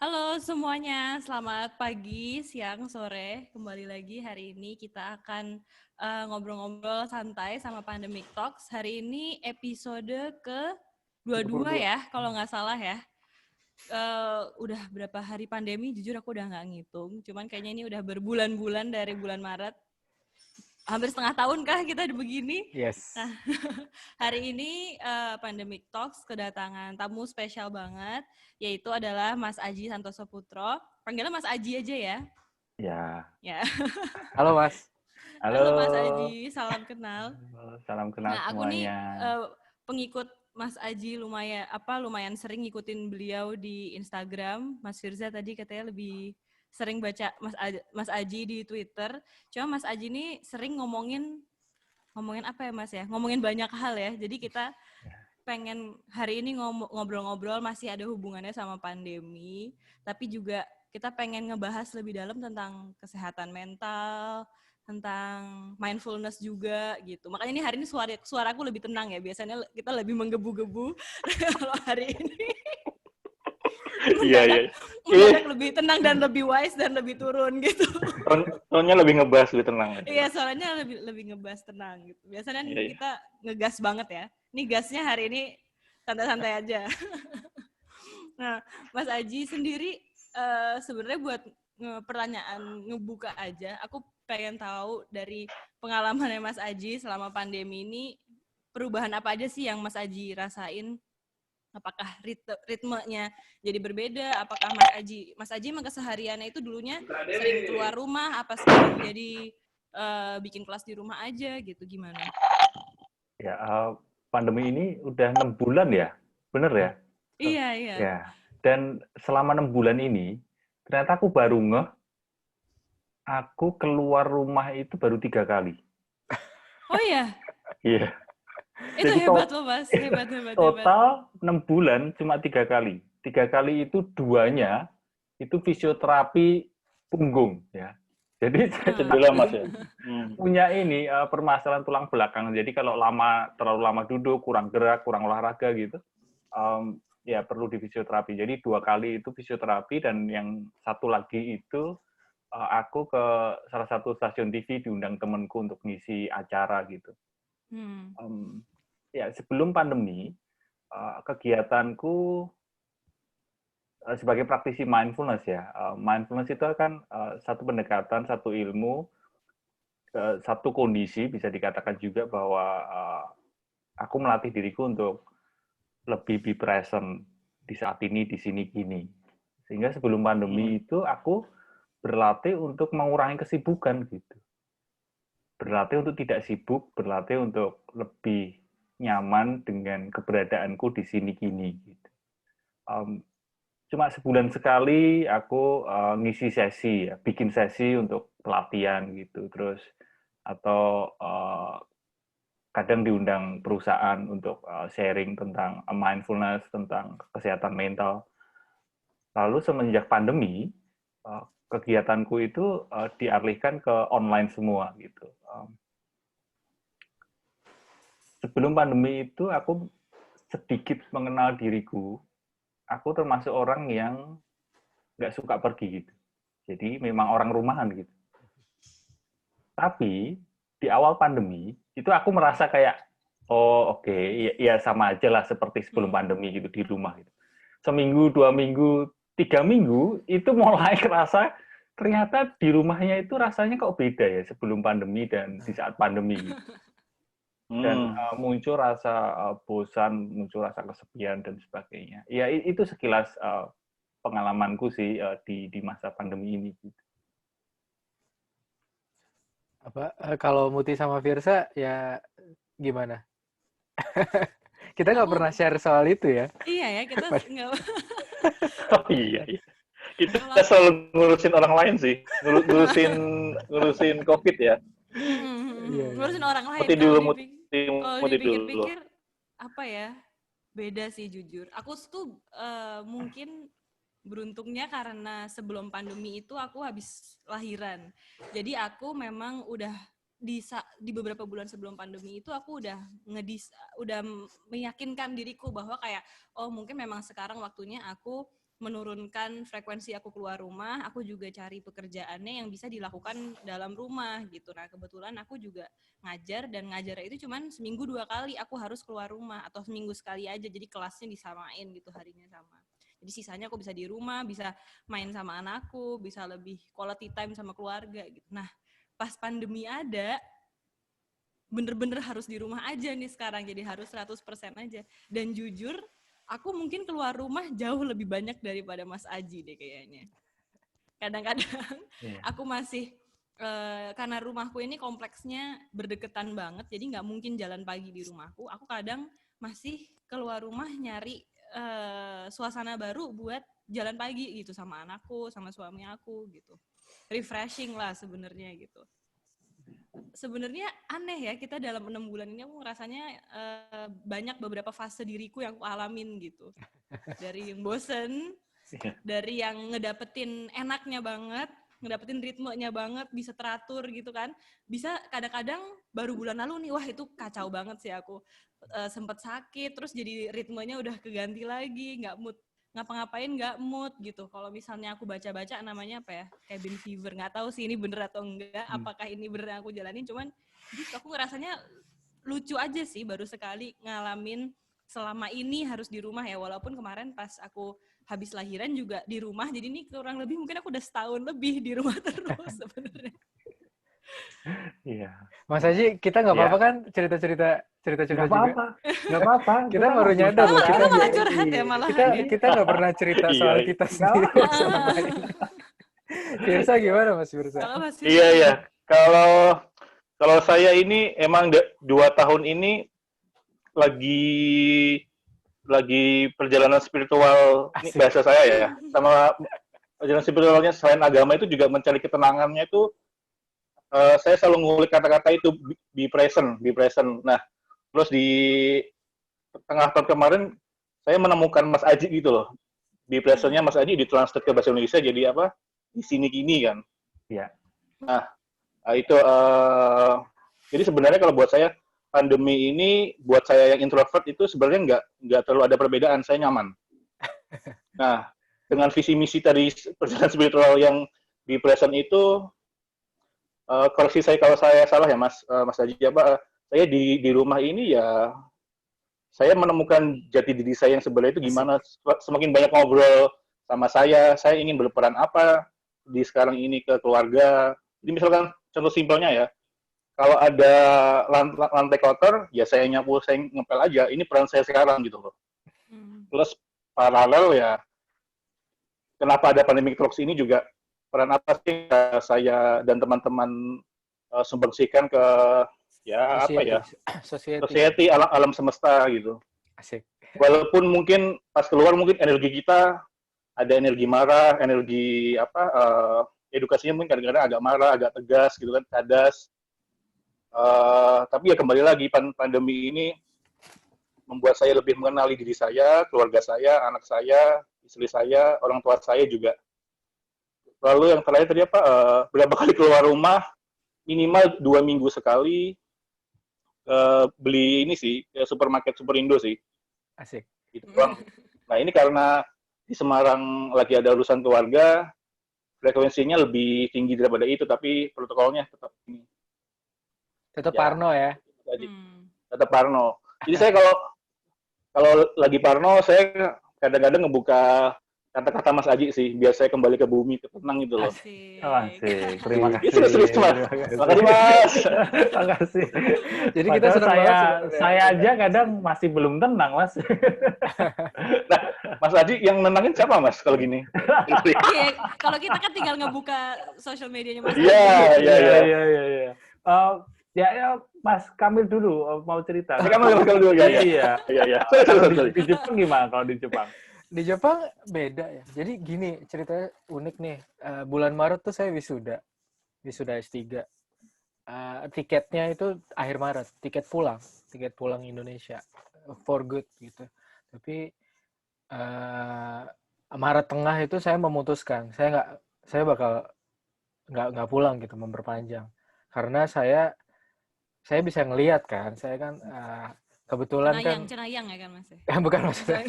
Halo semuanya, selamat pagi, siang, sore. Kembali lagi hari ini kita akan ngobrol-ngobrol santai sama Pandemic Talks. Hari ini episode ke-22 ya, kalau nggak salah ya. Udah berapa hari pandemi, jujur aku udah nggak ngitung. Cuman kayaknya ini udah berbulan-bulan dari bulan Maret. Hampir setengah tahun kah kita begini? Yes. Nah, hari ini Pandemic Talks kedatangan tamu spesial banget, yaitu adalah Mas Aji Santoso Putro. Panggilnya Mas Aji aja ya. Ya, Ya. Halo Mas. Halo Mas halo. Aji, salam kenal. Salam kenal Nah, aku nih semuanya. pengikut Mas Aji lumayan sering ngikutin beliau di Instagram. Mas Firza tadi katanya lebih sering baca Mas Aji di Twitter. Cuma Mas Aji ini sering ngomongin apa ya Mas ya? Ngomongin banyak hal ya. Jadi kita pengen hari ini ngobrol-ngobrol masih ada hubungannya sama pandemi, tapi juga kita pengen ngebahas lebih dalam tentang kesehatan mental, tentang mindfulness juga gitu. Makanya ini hari ini suaraku lebih tenang ya. Biasanya kita lebih menggebu-gebu. Kalau hari ini Iya, iya. mendadak lebih tenang dan lebih wise dan lebih turun gitu. Tonnya lebih ngebahas, lebih tenang. Iya, suaranya lebih ngebas tenang gitu. Biasanya Iya, iya. kita ngegas banget ya. Ini gasnya hari ini santai-santai aja. Nah, Mas Aji sendiri sebenarnya buat pertanyaan ngebuka aja, aku pengen tahu dari pengalamannya Mas Aji selama pandemi ini, perubahan apa aja sih yang Mas Aji rasain? Apakah ritmenya jadi berbeda? Apakah Mas Aji emang kesehariannya itu dulunya sering keluar rumah, apa sekarang jadi bikin kelas di rumah aja gitu, gimana? Ya, pandemi ini udah 6 bulan ya? Bener ya? Iya, iya. Ya. Dan selama 6 bulan ini, ternyata aku baru aku keluar rumah itu baru 3 kali. Oh iya, Iya. itu Jadi hebat loh Mas, hebat. total 6 bulan cuma 3 kali. 3 kali itu duanya itu fisioterapi punggung ya. Jadi saya Ah. cedera Mas ya. Punya ini permasalahan tulang belakang. Jadi kalau terlalu lama duduk, kurang gerak, kurang olahraga gitu, ya perlu di fisioterapi. Jadi 2 kali itu fisioterapi dan yang satu lagi itu aku ke salah satu stasiun TV diundang temanku untuk ngisi acara gitu. Hmm. Ya sebelum pandemi kegiatanku sebagai praktisi mindfulness ya. Mindfulness itu kan satu pendekatan, satu ilmu, satu kondisi bisa dikatakan juga bahwa aku melatih diriku untuk lebih be present di saat ini, di sini, gini. Sehingga sebelum pandemi itu aku berlatih untuk mengurangi kesibukan gitu. Berlatih untuk tidak sibuk, berlatih untuk lebih nyaman dengan keberadaanku di sini, gini. Gitu. Cuma sebulan sekali aku ngisi sesi, ya, bikin sesi untuk pelatihan gitu. Terus atau kadang diundang perusahaan untuk sharing tentang mindfulness, tentang kesehatan mental. Lalu semenjak pandemi, kegiatanku itu dialihkan ke online semua gitu. Sebelum pandemi itu aku sedikit mengenal diriku. Aku termasuk orang yang nggak suka pergi gitu. Jadi memang orang rumahan gitu. Tapi di awal pandemi itu aku merasa kayak oh oke, ya sama aja lah seperti sebelum pandemi gitu di rumah gitu. Seminggu, 2 minggu, 3 minggu itu mulai kerasa ternyata di rumahnya itu rasanya kok beda ya sebelum pandemi dan di saat pandemi gitu. Dan muncul rasa bosan, muncul rasa kesepian dan sebagainya. Ya itu sekilas pengalamanku sih di masa pandemi ini. Gitu. Kalau Muti sama Firsa ya gimana? Kita nggak Aku pernah share soal itu ya. iya ya kita nggak. Oh iya, iya. Kita Kalau aku selalu ngurusin orang lain sih, ngurusin COVID ya. Iya, iya. ngurusin orang lain. Muti dulu, Kalau Muti dulu. dipikir-pikir apa ya, beda sih jujur. Aku tuh mungkin beruntungnya karena sebelum pandemi itu aku habis lahiran. Jadi aku memang udah di beberapa bulan sebelum pandemi itu aku udah meyakinkan diriku bahwa kayak oh mungkin memang sekarang waktunya aku menurunkan frekuensi aku keluar rumah, aku juga cari pekerjaannya yang bisa dilakukan dalam rumah gitu. Nah kebetulan aku juga ngajar, dan ngajar itu cuman seminggu 2 kali aku harus keluar rumah, atau seminggu sekali aja, jadi kelasnya disamain gitu harinya sama. Jadi sisanya aku bisa di rumah, bisa main sama anakku, bisa lebih quality time sama keluarga gitu. Nah pas pandemi ada, bener-bener harus di rumah aja nih sekarang, jadi harus 100% aja. Dan jujur, aku mungkin keluar rumah jauh lebih banyak daripada Mas Aji deh kayaknya. Kadang-kadang aku masih, karena rumahku ini kompleksnya berdekatan banget, jadi nggak mungkin jalan pagi di rumahku. Aku kadang masih keluar rumah nyari suasana baru buat jalan pagi gitu sama anakku, sama suami aku gitu. Refreshing lah sebenarnya gitu. Sebenarnya aneh ya, kita dalam 6 bulan ini aku ngerasanya banyak beberapa fase diriku yang aku alamin gitu. Dari yang bosen, dari yang ngedapetin enaknya banget, ngedapetin ritmenya banget, bisa teratur gitu kan. Bisa kadang-kadang baru bulan lalu nih, wah itu kacau banget sih aku. Sempet sakit, terus jadi ritmenya udah keganti lagi, nggak mood, ngapa-ngapain nggak mood gitu. Kalau misalnya aku baca-baca namanya apa ya, cabin fever, nggak tahu sih ini bener atau enggak, apakah ini bener yang aku jalanin, cuman gitu aku ngerasanya lucu aja sih, baru sekali ngalamin selama ini harus di rumah ya, walaupun kemarin pas aku habis lahiran juga di rumah, jadi ini kurang lebih mungkin aku udah setahun lebih di rumah terus sebenarnya. Iya. Mas Haji, kita nggak apa-apa kan cerita-cerita Nggak juga? apa-apa, nggak apa-apa. Kita baru nyadar loh, Kita kita malah curhat ya malahan. kita nggak pernah cerita soal Iya, kita sendiri selama ini. Firsa gimana Mas Firsa? Kalau Mas iya, Firsa iya. gimana? Kalau saya ini emang 2 tahun ini lagi perjalanan spiritual, ini Asik. bahasa saya ya, sama perjalanan spiritualnya selain agama itu juga mencari ketenangannya itu, saya selalu ngulik kata-kata itu, be present, be present. Nah, terus di tengah tahun kemarin saya menemukan Mas Aji gitu loh. Be present-nya Mas Aji ditranslate ke bahasa Indonesia jadi apa? Di sini gini kan. Iya. Nah, itu jadi sebenarnya kalau buat saya pandemi ini buat saya yang introvert itu sebenarnya nggak terlalu ada perbedaan, saya nyaman. Nah, dengan visi misi tadi perjalanan spiritual yang di present itu, koreksi saya kalau saya salah ya Mas Haji, saya di rumah ini ya saya menemukan jati diri saya yang sebenarnya itu gimana. Semakin banyak ngobrol sama saya ingin berperan apa di sekarang ini ke keluarga. Jadi misalkan contoh simpelnya ya, kalau ada lantai kotor, ya saya nyapu, saya ngepel aja. Ini peran saya sekarang gitu loh. Plus paralel ya, kenapa ada pandemic talks ini juga, peran apa sih saya dan teman-teman sumbangsikan ke ya Society. apa ya, Society. society, alam semesta gitu. Asik. Walaupun mungkin pas keluar mungkin energi kita ada energi marah, energi apa, edukasinya mungkin kadang-kadang agak marah, agak tegas gitu kan, cadas. Tapi ya kembali lagi, pandemi ini membuat saya lebih mengenali diri saya, keluarga saya, anak saya, istri saya, orang tua saya juga. Lalu yang terakhir tadi apa, berapa kali keluar rumah, minimal 2 minggu sekali, beli ini sih, supermarket Superindo sih. Asik. Gitu doang. Nah ini karena di Semarang lagi ada urusan keluarga, frekuensinya lebih tinggi daripada itu, tapi protokolnya tetap ini. Tetap Ya. Parno ya. Tetap Parno. Jadi saya kalau lagi Parno, saya kadang-kadang ngebuka kata-kata Mas Aji sih, biar saya kembali ke bumi, tenang gitu loh. Asik. Oh, asik. Terima kasih. Itu serius Mas. Terima Makasih Mas. Terima kasih. Jadi kita Padahal senang banget sebenarnya. saya aja kadang masih belum tenang, Mas. Nah, Mas Aji yang nenangin siapa Mas kalau gini? Iya, kalau kita kan tinggal ngebuka sosial medianya Mas. Iya. Iya. Ya, Mas Kamil dulu mau cerita. Kamil dulu ya. Iya. Sorry. Di Jepang gimana kalau di Jepang? Di Jepang beda ya. Jadi gini, ceritanya unik nih. Bulan Maret tuh saya wisuda S3. Tiketnya itu akhir Maret, tiket pulang Indonesia for good gitu. Tapi Maret tengah itu saya memutuskan saya bakal nggak pulang gitu, memperpanjang, karena saya bisa ngelihat kan, saya kan kebetulan kan Cenayang ya kan Mas? bukan maksudnya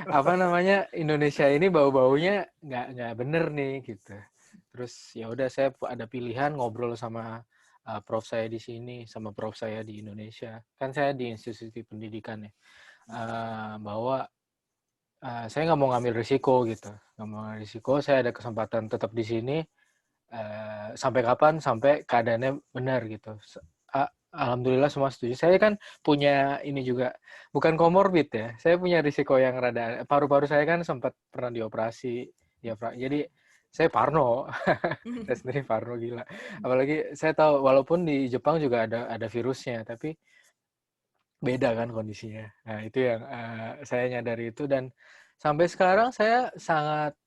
apa namanya, Indonesia ini bau-baunya nggak bener nih gitu. Terus ya udah saya ada pilihan ngobrol sama prof saya di sini sama prof saya di Indonesia. Kan saya di institusi pendidikan ya. Bahwa saya nggak mau ngambil risiko gitu. Nggak mau ngambil risiko, saya ada kesempatan tetap di sini sampai kapan? Sampai keadaannya benar gitu. Alhamdulillah semua setuju. Saya kan punya ini juga, bukan komorbid ya. Saya punya risiko yang rada, paru-paru saya kan sempat pernah dioperasi. Jadi saya parno. Saya sendiri parno gila. Apalagi saya tahu walaupun di Jepang juga ada virusnya, tapi beda kan kondisinya. Nah, itu yang saya nyadari itu, dan sampai sekarang saya sangat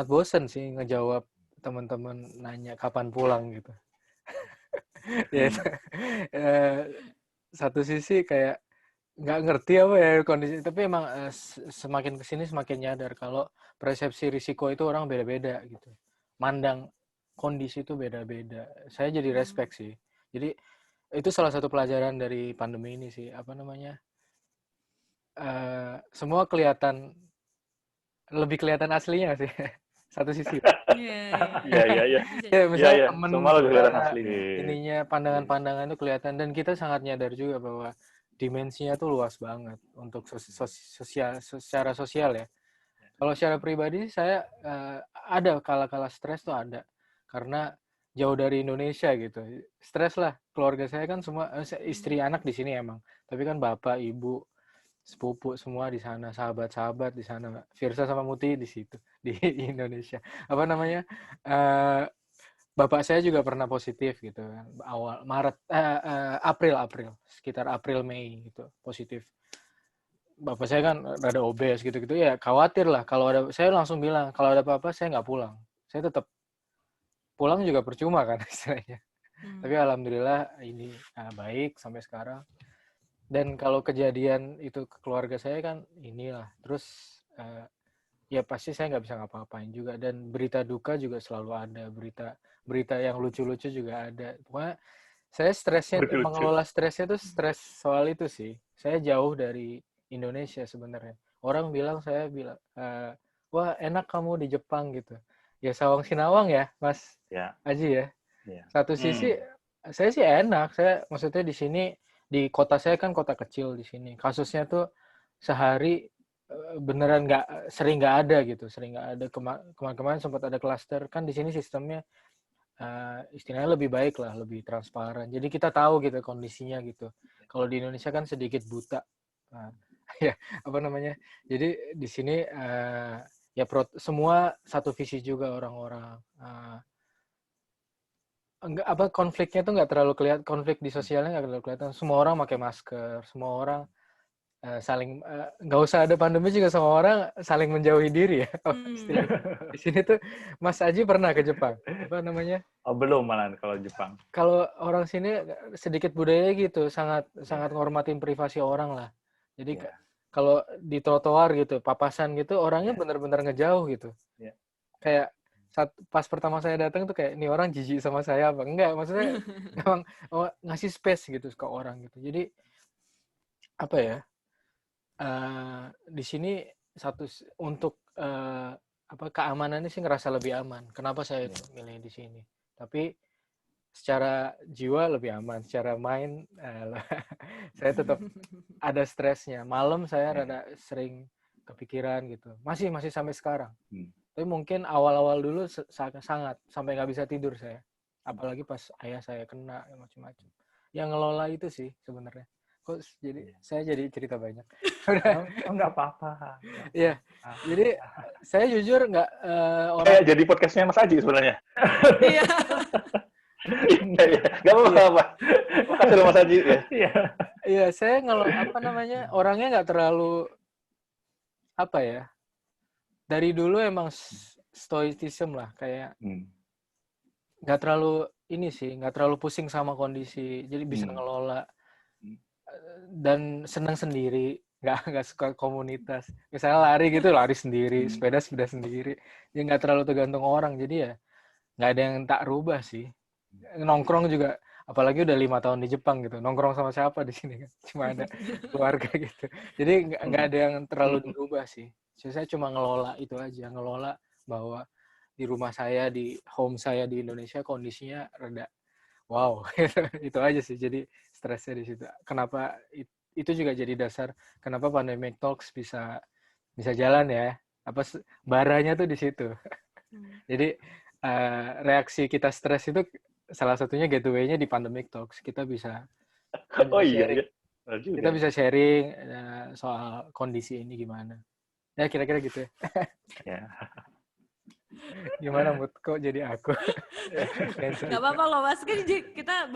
bosen sih ngejawab teman-teman nanya kapan pulang gitu. Ya, satu sisi kayak nggak ngerti apa ya kondisi, tapi emang semakin kesini semakin nyadar kalau persepsi risiko itu orang beda-beda gitu. Mandang kondisi itu beda-beda. Saya jadi respect sih. Jadi itu salah satu pelajaran dari pandemi ini sih. Apa namanya? Semua lebih kelihatan aslinya sih. Satu sisi. Iya. Ya, misalnya temen Semua lebih kelihatan asli. ininya pandangan-pandangan itu kelihatan, dan kita sangat nyadar juga bahwa dimensinya tuh luas banget untuk secara sosial ya. Kalau secara pribadi saya ada kala-kala stres tuh ada, karena jauh dari Indonesia gitu. Stres lah, keluarga saya kan semua istri anak di sini emang, tapi kan bapak, ibu, sepupu semua di sana, sahabat-sahabat di sana. Firsa sama Muti di situ, di Indonesia. Apa namanya? Bapak saya juga pernah positif gitu kan. Awal Maret, April, sekitar April Mei gitu, positif. Bapak saya kan rada obes gitu-gitu ya, khawatir lah. Kalau ada, saya langsung bilang kalau ada apa-apa saya nggak pulang. Saya tetap pulang juga percuma kan istilahnya. Tapi alhamdulillah ini baik sampai sekarang. Dan kalau kejadian itu ke keluarga saya kan inilah, terus ya pasti saya nggak bisa ngapa-ngapain juga, dan berita duka juga selalu ada, berita yang lucu-lucu juga ada. Pokoknya saya stresnya tuh, mengelola stresnya tuh stres soal itu sih. Saya jauh dari Indonesia sebenarnya. Orang saya bilang wah enak kamu di Jepang gitu. Ya sawang sinawang ya Mas Aji ya. Satu sisi saya sih enak, saya maksudnya di sini, di kota saya kan kota kecil di sini. Kasusnya tuh sehari beneran sering nggak ada gitu, sering nggak ada. Kemarin sempat ada klaster, kan di sini sistemnya istilahnya lebih baik lah, lebih transparan. Jadi kita tahu gitu kondisinya gitu. Kalau di Indonesia kan sedikit buta, ya apa namanya. Jadi di sini ya semua satu visi juga orang-orang. Enggak, apa, konfliknya tuh nggak terlalu kelihatan, konflik di sosialnya nggak terlalu kelihatan. Semua orang pakai masker, semua orang saling nggak usah ada pandemi juga semua orang saling menjauhi diri ya. Di sini tuh Mas Aji pernah ke Jepang, apa namanya? Oh, belum malah kalau Jepang. Kalau orang sini sedikit budaya gitu, sangat menghormatin privasi orang lah. Jadi kalau di trotoar gitu, papasan gitu, orangnya benar-benar ngejauh gitu. Kayak pas pertama saya datang tuh kayak ini orang jijik sama saya apa enggak, maksudnya emang ngasih space gitu ke orang gitu. Jadi apa ya, di sini untuk keamanannya sih ngerasa lebih aman. Kenapa saya milih di sini? Tapi secara jiwa lebih aman, secara main saya tetap ada stresnya. Malam saya rada sering kepikiran gitu, masih sampai sekarang. Tapi mungkin awal-awal dulu sangat sampai nggak bisa tidur saya, apalagi pas ayah saya kena macam-macam. Yang ngelola itu sih sebenarnya. Kok saya jadi cerita banyak. Nggak apa-apa. Iya. Jadi saya jujur nggak jadi podcastnya Mas Aji sebenarnya. Iya. Nggak apa-apa. Makasih loh Mas Aji. Iya, saya orangnya nggak terlalu apa ya. Dari dulu emang stoicism lah, kayak nggak terlalu nggak terlalu pusing sama kondisi, jadi bisa ngelola dan senang sendiri, nggak suka komunitas. Misalnya lari gitu, lari sendiri, sepeda sendiri, jadi nggak terlalu tergantung orang, jadi ya nggak ada yang tak rubah sih. Nongkrong juga apalagi udah 5 tahun di Jepang gitu, nongkrong sama siapa di sini kan, cuma ada keluarga gitu. Jadi nggak ada yang terlalu dirubah sih. Saya cuma ngelola itu aja, ngelola bahwa di rumah saya, di home saya di Indonesia kondisinya rada wow, itu aja sih. Jadi stresnya di situ. Kenapa itu juga jadi dasar kenapa Pandemic Talks bisa jalan ya? Baranya tuh di situ. Jadi reaksi kita stres itu salah satunya gateway-nya di Pandemic Talks. Kita bisa Oh iya, sharing. iya. Benar juga. Kita bisa sharing soal kondisi ini gimana. Ya kira-kira gitu ya. Ya. Gimana Mut? Kok jadi aku? Gak apa-apa loh Mas, kan kita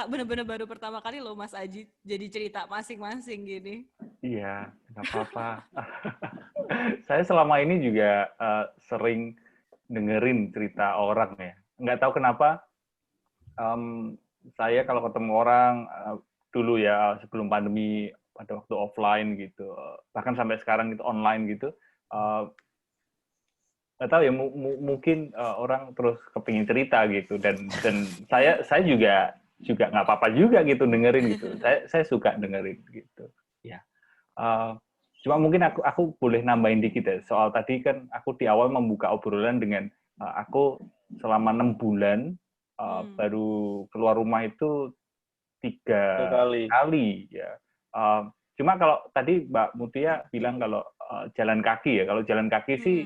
bener-bener baru pertama kali loh Mas Aji jadi cerita masing-masing gini. Iya, nggak apa-apa. Saya selama ini juga sering dengerin cerita orang ya. Nggak tahu kenapa, saya kalau ketemu orang dulu ya sebelum pandemi pada waktu offline gitu, bahkan sampai sekarang itu online gitu, nggak tahu ya mungkin orang terus kepingin cerita gitu dan saya juga nggak apa-apa juga gitu dengerin gitu. Saya suka dengerin gitu. Ya. Cuma mungkin aku boleh nambahin dikit ya. Soal tadi kan aku di awal membuka obrolan dengan aku selama 6 bulan baru keluar rumah itu 3 kali ya. Cuma kalau tadi Mbak Mutia bilang kalau jalan kaki ya. Kalau jalan kaki sih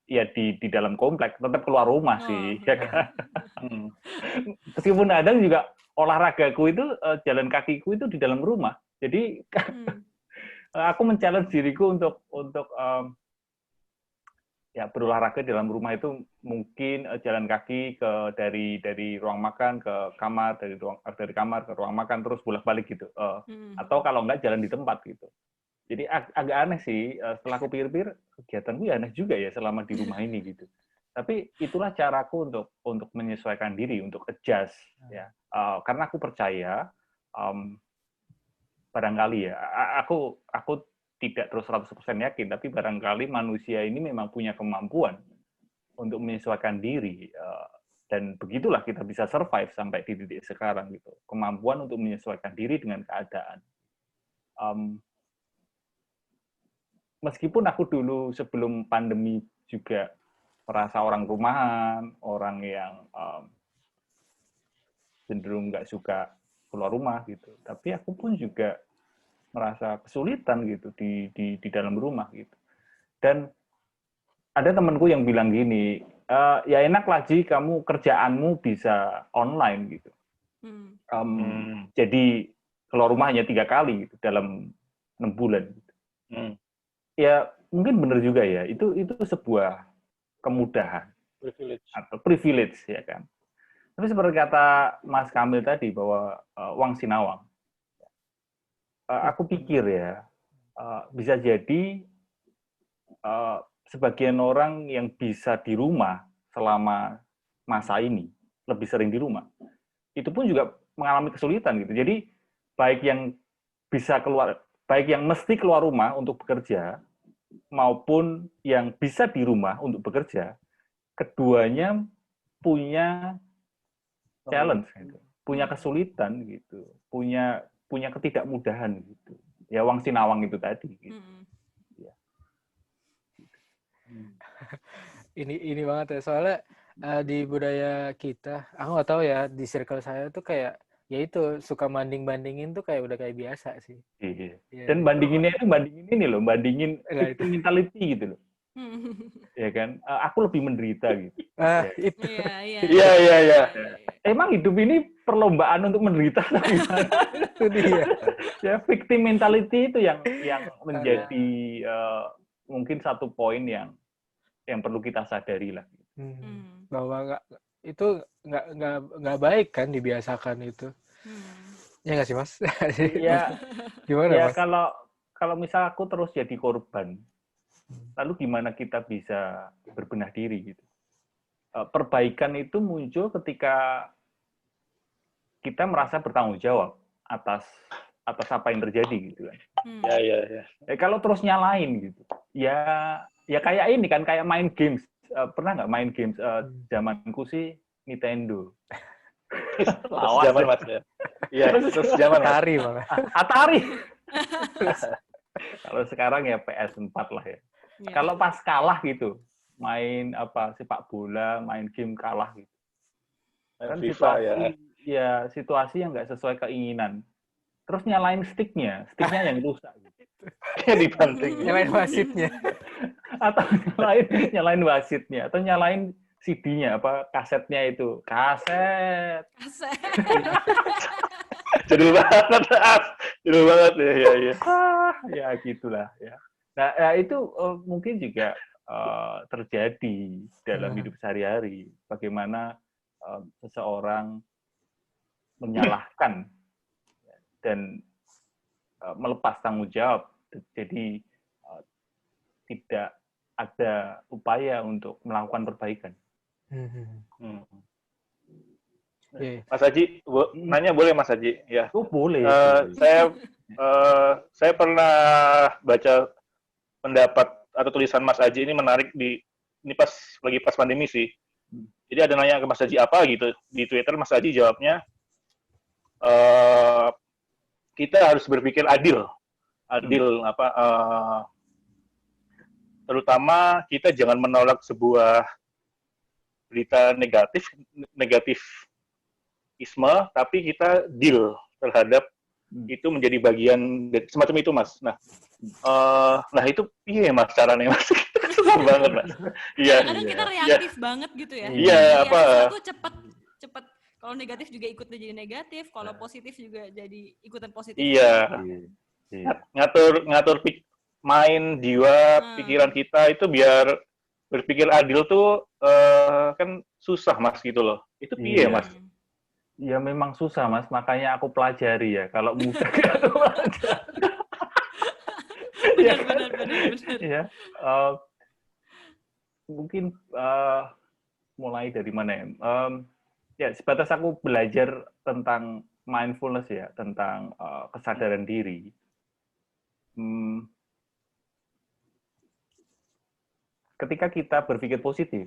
ya di dalam komplek tetap keluar rumah sih, ya kan. Meskipun ada juga olahragaku itu jalan kakiku itu di dalam rumah. Jadi aku men-challenge diriku untuk ya berolahraga di dalam rumah itu mungkin jalan kaki dari ruang makan ke kamar, dari kamar ke ruang makan terus bolak-balik gitu. Atau kalau enggak jalan di tempat gitu. Jadi agak aneh sih, setelah aku pikir-pikir, kegiatanku ya aneh juga ya selama di rumah ini gitu. Tapi itulah caraku untuk menyesuaikan diri, untuk adjust ya. Karena aku percaya barangkali ya, aku tidak terus 100% yakin, tapi barangkali manusia ini memang punya kemampuan untuk menyesuaikan diri. Dan begitulah kita bisa survive sampai di titik sekarang gitu. Kemampuan untuk menyesuaikan diri dengan keadaan. Meskipun aku dulu sebelum pandemi juga merasa orang rumahan, orang yang cenderung nggak suka keluar rumah gitu. Tapi aku pun juga merasa kesulitan gitu di dalam rumah gitu. Dan ada temanku yang bilang gini, ya enak lah Ji, kamu kerjaanmu bisa online gitu. Jadi keluar rumah hanya 3 kali gitu, dalam 6 bulan. Gitu. Ya mungkin benar juga ya, itu sebuah kemudahan atau privilege ya kan. Tapi seperti kata Mas Kamil tadi bahwa Wang Sinawang, aku pikir ya bisa jadi sebagian orang yang bisa di rumah selama masa ini lebih sering di rumah, itu pun juga mengalami kesulitan gitu. Jadi baik yang mesti keluar rumah untuk bekerja maupun yang bisa di rumah untuk bekerja, keduanya punya challenge, gitu. Punya kesulitan gitu, punya ketidakmudahan gitu. Ya Wang Sinawang itu tadi. Gitu. Ya. Ini banget ya, soalnya di budaya kita, aku nggak tahu ya, di circle saya tuh kayak ya itu suka bandingin tuh kayak udah kayak biasa sih. Iya. Dan bandingin ini loh, bandingin victim mentality gitu loh. Ya kan, aku lebih menderita gitu. Itu. Iya. Emang hidup ini perlombaan untuk menderita atau gimana? Itu dia. Ya victim mentality itu yang menjadi mungkin satu poin yang perlu kita sadari lah. Bahwa itu nggak baik kan dibiasakan itu. Ya nggak sih Mas? Iya. Gimana ya, Mas? Kalau misal aku terus jadi korban, lalu gimana kita bisa berbenah diri gitu? Perbaikan itu muncul ketika kita merasa bertanggung jawab atas apa yang terjadi gitu kan. Ya. Kalau terus nyalain gitu, ya kayak ini kan, kayak main games. Pernah nggak main games? Zamanku sih Nintendo. Lawas Zaman ya. Mas ya. Iya, terus zaman Mas. Atari malah. Atari. Kalau sekarang ya PS4 lah ya. Ya. Kalau pas kalah gitu, main apa sepak bola, main game kalah gitu. Kan FIFA situasi ya. ya situasi yang nggak sesuai keinginan. Terus nyalain sticknya yang rusak gitu. Dibanting. Nyalain wasitnya. Atau nyalain wasitnya atau nyalain CD-nya apa kasetnya itu. Kaset. Aset. Jadul banget. Jadul banget ya, ya. Ya gitulah ya. Nah, ya itu mungkin juga terjadi dalam hidup sehari-hari. Bagaimana seseorang menyalahkan dan melepas tanggung jawab. Jadi tidak ada upaya untuk melakukan perbaikan. Hmm. Iya. Mas Haji, nanya boleh Mas Haji? Ya. Oh boleh. Saya pernah baca pendapat atau tulisan Mas Haji ini menarik ini lagi pas pandemi sih. Jadi ada nanya ke Mas Haji apa gitu di Twitter, Mas Haji jawabnya kita harus berpikir adil terutama kita jangan menolak sebuah berita negatifisme, tapi kita deal terhadap itu menjadi bagian semacam itu Mas. Nah itu iya Mas caranya Mas. Susah banget Mas. Iya. Kadang kita reaktif banget gitu ya. Iya, Sesuatu cepet. Kalau negatif juga ikut jadi negatif, kalau positif juga jadi ikutan positif. Iya. Ngatur main jiwa pikiran kita itu biar berpikir adil tuh kan susah Mas gitu loh. Itu piye Mas? Ya memang susah Mas, makanya aku pelajari ya. Kalau mudah aku pelajari. Benar. Ya, mungkin mulai dari mana ya? Ya sebatas aku belajar tentang mindfulness ya, tentang kesadaran diri. Ketika kita berpikir positif,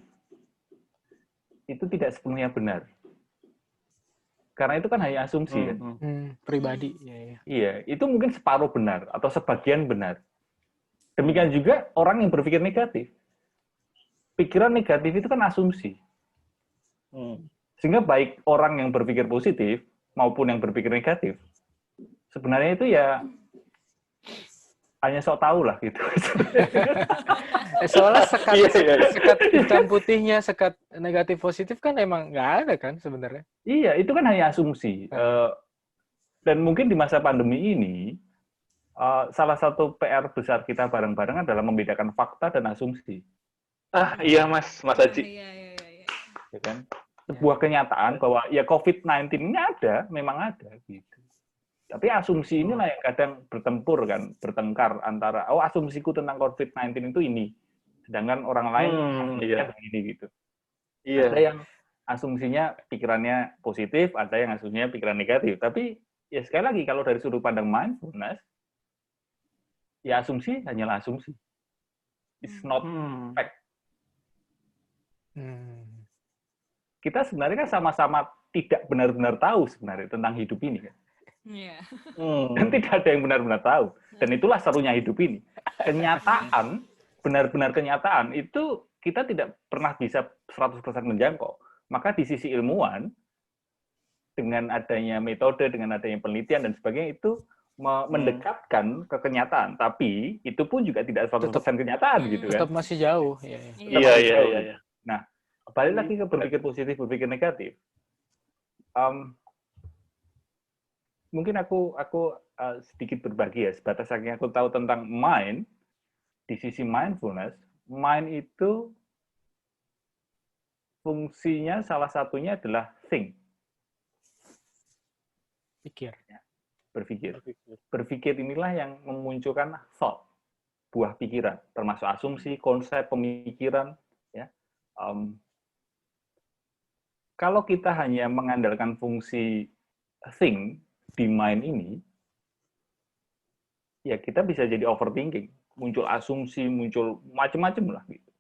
itu tidak sepenuhnya benar. Karena itu kan hanya asumsi kan? Pribadi. Iya, itu mungkin separuh benar atau sebagian benar. Demikian juga orang yang berpikir negatif. Pikiran negatif itu kan asumsi. Sehingga baik orang yang berpikir positif maupun yang berpikir negatif, sebenarnya itu ya hanya sok tahu lah gitu. Soalnya sekat hitam putihnya, sekat negatif positif kan emang nggak ada kan sebenarnya. Iya, itu kan hanya asumsi. Dan mungkin di masa pandemi ini, salah satu PR besar kita bareng-bareng adalah membedakan fakta dan asumsi. Iya Mas Haji. Iya. Ya kan? Sebuah kenyataan bahwa ya COVID-19 ini ada, memang ada gitu. Tapi asumsi inilah yang kadang bertempur kan, bertengkar antara asumsiku tentang COVID-19 itu ini, sedangkan orang lain asumsinya begini gitu. Iya. Ada yang asumsinya pikirannya positif, ada yang asumsinya pikiran negatif. Tapi ya sekali lagi kalau dari sudut pandang mindfulness, ya asumsi hanyalah asumsi. It's not fact. Kita sebenarnya kan sama-sama tidak benar-benar tahu sebenarnya tentang hidup ini kan. Iya. Dan tidak ada yang benar-benar tahu. Dan itulah serunya hidup ini. Kenyataan, benar-benar kenyataan, itu kita tidak pernah bisa 100% menjangkau. Maka di sisi ilmuwan, dengan adanya metode, dengan adanya penelitian dan sebagainya, itu mendekatkan ke kenyataan. Tapi itu pun juga tidak 100% kenyataan gitu kan. Tetap masih jauh. Iya. Nah, balik lagi ke berpikir positif, berpikir negatif. Mungkin aku sedikit berbagi ya, sebatas yang aku tahu tentang mind, di sisi mindfulness, mind itu fungsinya salah satunya adalah think. Berpikir. Berpikir inilah yang memunculkan thought, buah pikiran, termasuk asumsi, konsep, pemikiran. Ya. Kalau kita hanya mengandalkan fungsi think, di mind ini, ya kita bisa jadi overthinking, muncul asumsi, muncul macam-macam lah gitu.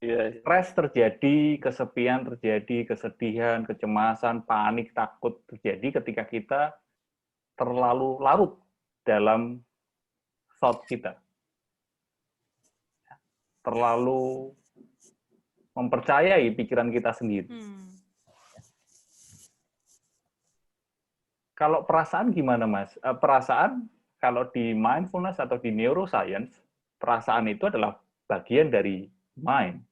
Iya. Stres terjadi, kesepian terjadi, kesedihan, kecemasan, panik, takut terjadi ketika kita terlalu larut dalam thought kita. Terlalu mempercayai pikiran kita sendiri. Kalau perasaan gimana, Mas? Perasaan, kalau di mindfulness atau di neuroscience, perasaan itu adalah bagian dari mind.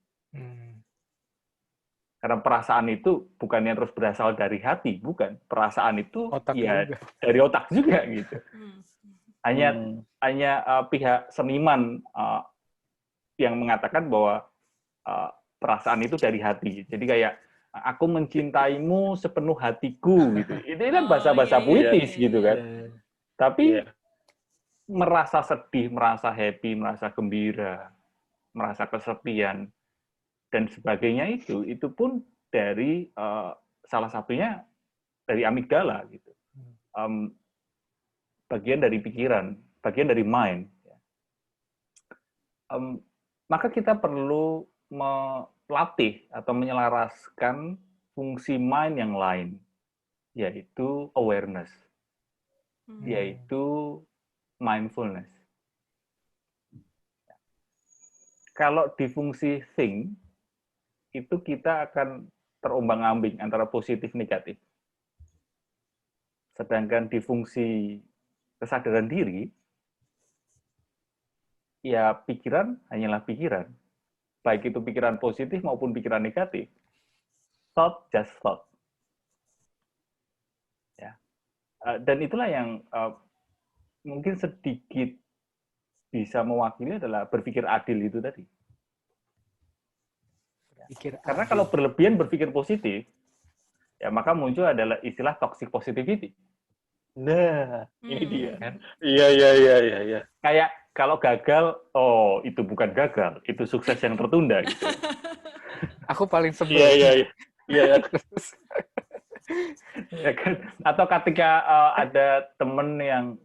Karena perasaan itu bukannya terus berasal dari hati, bukan. Perasaan itu Otak ya juga. dari otak juga gitu. Hanya pihak seniman yang mengatakan bahwa perasaan itu dari hati. Jadi kayak aku mencintaimu sepenuh hatiku gitu. Itu kan bahasa-bahasa puitis gitu kan. Tapi merasa sedih, merasa happy, merasa gembira, merasa kesepian dan sebagainya itu pun dari salah satunya dari amigdala gitu. Bagian dari pikiran, bagian dari mind. Maka kita perlu melatih atau menyelaraskan fungsi mind yang lain, yaitu awareness, yaitu mindfulness. Kalau di fungsi think, itu kita akan terombang-ambing antara positif negatif. Sedangkan di fungsi kesadaran diri, ya pikiran hanyalah pikiran. Baik itu pikiran positif maupun pikiran negatif. Thought, just thought. Ya. Dan itulah yang mungkin sedikit bisa mewakili adalah berpikir adil itu tadi. Karena kalau berlebihan berpikir positif, ya maka muncul adalah istilah toxic positivity. Nah, ini dia. Kan? Iya. Kayak kalau gagal, oh itu bukan gagal, itu sukses yang tertunda. Gitu. Aku paling sebel. Iya. Ya kan? Atau ketika ada temen yang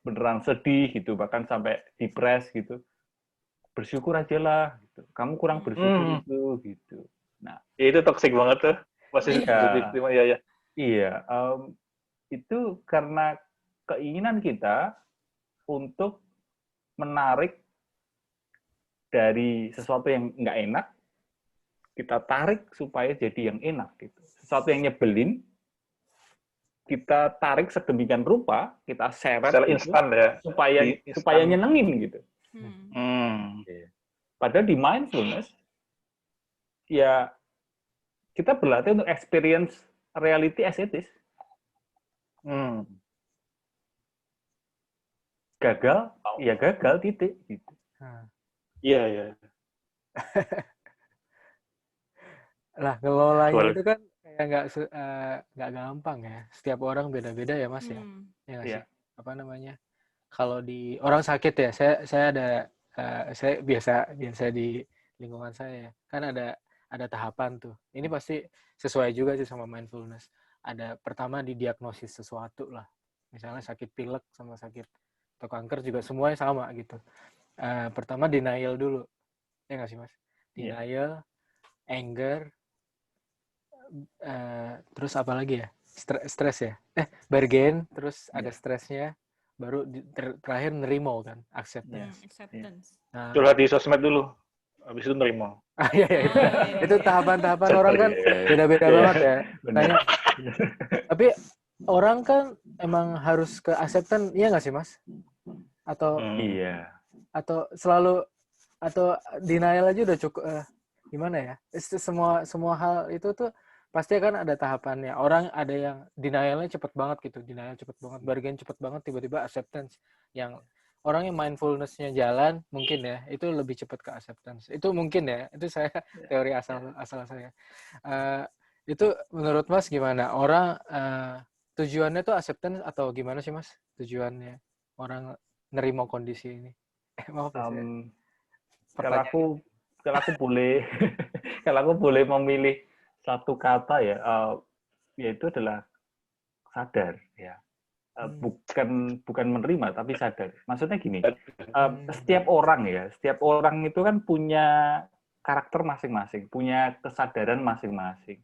beneran sedih gitu, bahkan sampai depres gitu, bersyukur aja lah. Gitu. Kamu kurang bersyukur itu, gitu. Nah, itu toksik banget tuh. Masih positif, iya. Iya, itu karena keinginan kita untuk menarik dari sesuatu yang nggak enak, kita tarik supaya jadi yang enak. Gitu. Sesuatu yang nyebelin, kita tarik sedemikian rupa, kita seret secara gitu, instan ya. supaya nyenengin gitu. Padahal di mindfulness, ya kita berlatih untuk experience reality as it is. Gagal, ya gagal, titik. Gitu. Iya. Lah, ngelolanya itu kan kayak nggak gampang ya. Setiap orang beda-beda ya, Mas ya. Ya nggak sih? Apa namanya? Kalau di orang sakit ya, saya ada saya biasa di lingkungan saya ya. Kan ada tahapan tuh. Ini pasti sesuai juga sih sama mindfulness. Ada pertama didiagnosis sesuatu lah. Misalnya sakit pilek sama sakit atau kanker juga semuanya sama gitu. Pertama denial dulu. Ya nggak sih, Mas? Denial, anger, terus apa lagi ya? Stres ya? Bargain, terus ada stresnya, baru terakhir nerimo kan, acceptance. Nah, curhat di sosmed dulu, habis itu nerimo. Iya. Itu tahapan-tahapan orang kan beda-beda banget ya. Tanya. Tapi orang kan emang harus ke acceptance, iya nggak sih, Mas? Atau atau selalu atau denial aja udah cukup gimana ya? Semua hal itu tuh pasti kan ada tahapannya. Orang ada yang denialnya cepet banget gitu, denial cepet banget, bargain cepet banget, tiba-tiba acceptance. Yang orang yang mindfulness-nya jalan mungkin ya, itu lebih cepat ke acceptance. Itu mungkin ya, itu saya teori asal saya. Itu menurut Mas gimana? Orang tujuannya tuh acceptance atau gimana sih, Mas? Tujuannya orang nerima kondisi ini. Maaf ya. Kalau aku boleh memilih satu kata ya, yaitu adalah sadar ya. Bukan menerima tapi sadar. Maksudnya gini, setiap orang itu kan punya karakter masing-masing, punya kesadaran masing-masing,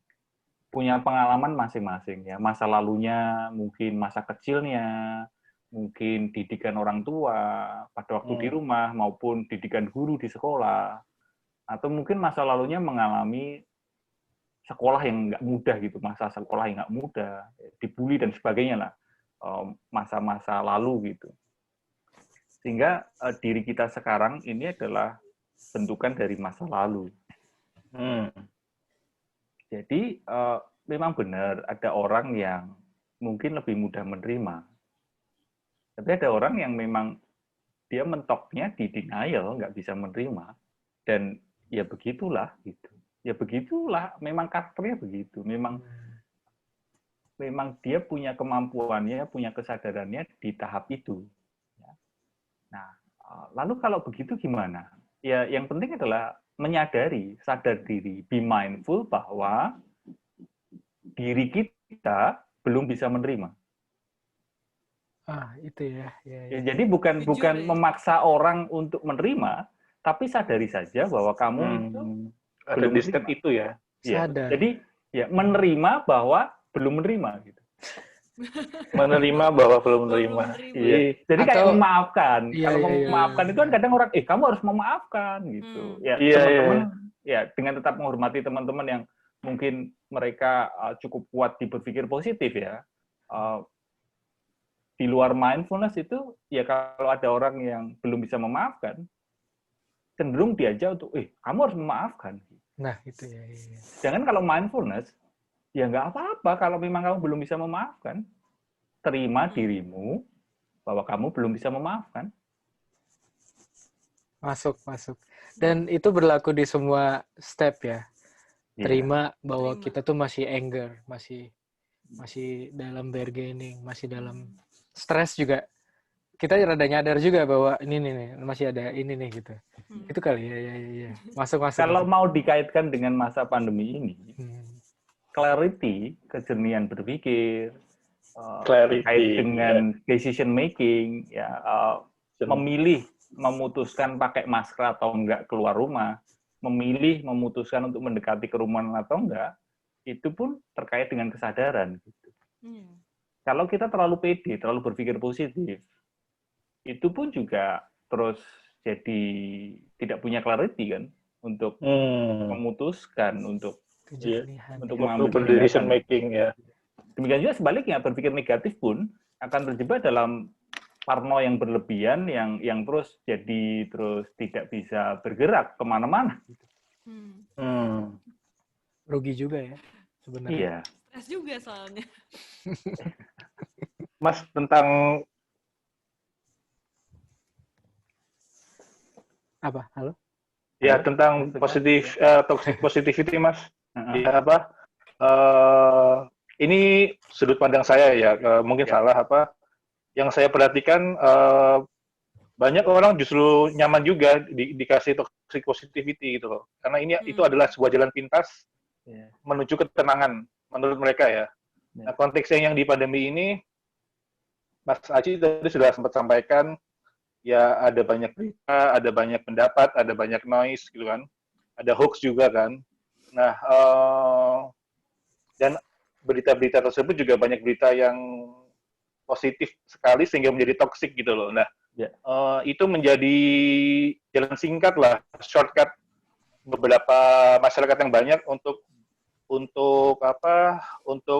punya pengalaman masing-masing ya, masa lalunya, mungkin masa kecilnya, mungkin didikan orang tua pada waktu di rumah maupun didikan guru di sekolah, atau mungkin masa lalunya mengalami sekolah yang nggak mudah gitu, masa sekolah yang nggak mudah, dibully dan sebagainya lah, masa-masa lalu gitu. Sehingga diri kita sekarang ini adalah bentukan dari masa lalu. Jadi memang benar ada orang yang mungkin lebih mudah menerima. Tapi ada orang yang memang dia mentoknya di denial, nggak bisa menerima. Dan ya begitulah gitu. Ya begitulah, memang karakternya begitu. Memang dia punya kemampuannya, punya kesadarannya di tahap itu. Nah, lalu kalau begitu gimana? Ya, yang penting adalah menyadari, sadar diri, be mindful bahwa diri kita belum bisa menerima. Itu ya. Ya, jadi bukan memaksa orang untuk menerima, tapi sadari saja bahwa kamu ada di step itu ya. Sadar. Jadi ya menerima bahwa belum menerima gitu. Menerima bahwa belum menerima. Iya. Jadi kayak memaafkan. Kalau memaafkan itu kan kadang orang, kamu harus memaafkan gitu. Ya teman-teman, ya dengan tetap menghormati teman-teman yang mungkin mereka cukup kuat di berpikir positif ya. Di luar mindfulness itu, ya kalau ada orang yang belum bisa memaafkan, cenderung diajak untuk, kamu harus memaafkan. Nah, itu ya. Jangan kalau mindfulness, ya nggak apa-apa kalau memang kamu belum bisa memaafkan. Terima dirimu bahwa kamu belum bisa memaafkan. Masuk. Dan itu berlaku di semua step ya. Terima bahwa kita tuh masih anger, masih dalam bargaining, masih dalam stres juga. Kita rada nyadar juga bahwa ini nih masih ada ini nih gitu. Itu kali ya. Masuk. Kalau mau dikaitkan dengan masa pandemi ini, clarity, kejernihan berpikir, terkait dengan decision making, ya memilih memutuskan pakai masker atau enggak keluar rumah, memilih memutuskan untuk mendekati kerumunan atau enggak, itu pun terkait dengan kesadaran. Gitu. Kalau kita terlalu pede, terlalu berpikir positif, itu pun juga terus jadi tidak punya clarity kan untuk memutuskan, untuk mengambil decision making ya. Demikian juga sebaliknya, berpikir negatif pun akan terjebak dalam parno yang berlebihan yang terus tidak bisa bergerak kemana-mana. Rugi juga ya sebenarnya. Iya. Stres juga soalnya. Mas, tentang apa? Halo? Ya, tentang toxic positivity, Mas. Ya, ini sudut pandang saya ya, mungkin salah yang saya perhatikan banyak orang justru nyaman juga dikasih toxic positivity gitu loh. Karena itu adalah sebuah jalan pintas menuju ketenangan menurut mereka ya. Nah, konteksnya yang di pandemi ini, Mas Aji tadi sudah sempat sampaikan, ya ada banyak berita, ada banyak pendapat, ada banyak noise gitu kan. Ada hoax juga kan. Nah, dan berita-berita tersebut juga banyak berita yang positif sekali sehingga menjadi toksik gitu loh. Nah, itu menjadi jalan singkat lah, shortcut beberapa masyarakat yang banyak untuk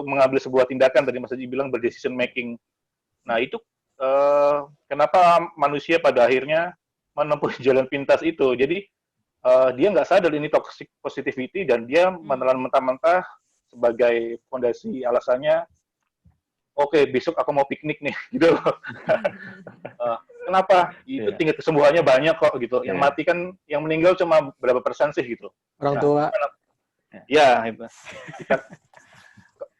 mengambil sebuah tindakan, tadi Mas Haji bilang berdecision making. Nah, itu kenapa manusia pada akhirnya menempuh jalan pintas itu. Jadi dia nggak sadar ini toxic positivity dan dia menelan mentah-mentah sebagai fondasi alasannya, oke, besok aku mau piknik nih, gitu loh. Kenapa? Itu tingkat kesembuhannya banyak kok, gitu. Yang mati kan, yang meninggal cuma berapa persen sih, gitu. Orang tua. Ya, itu.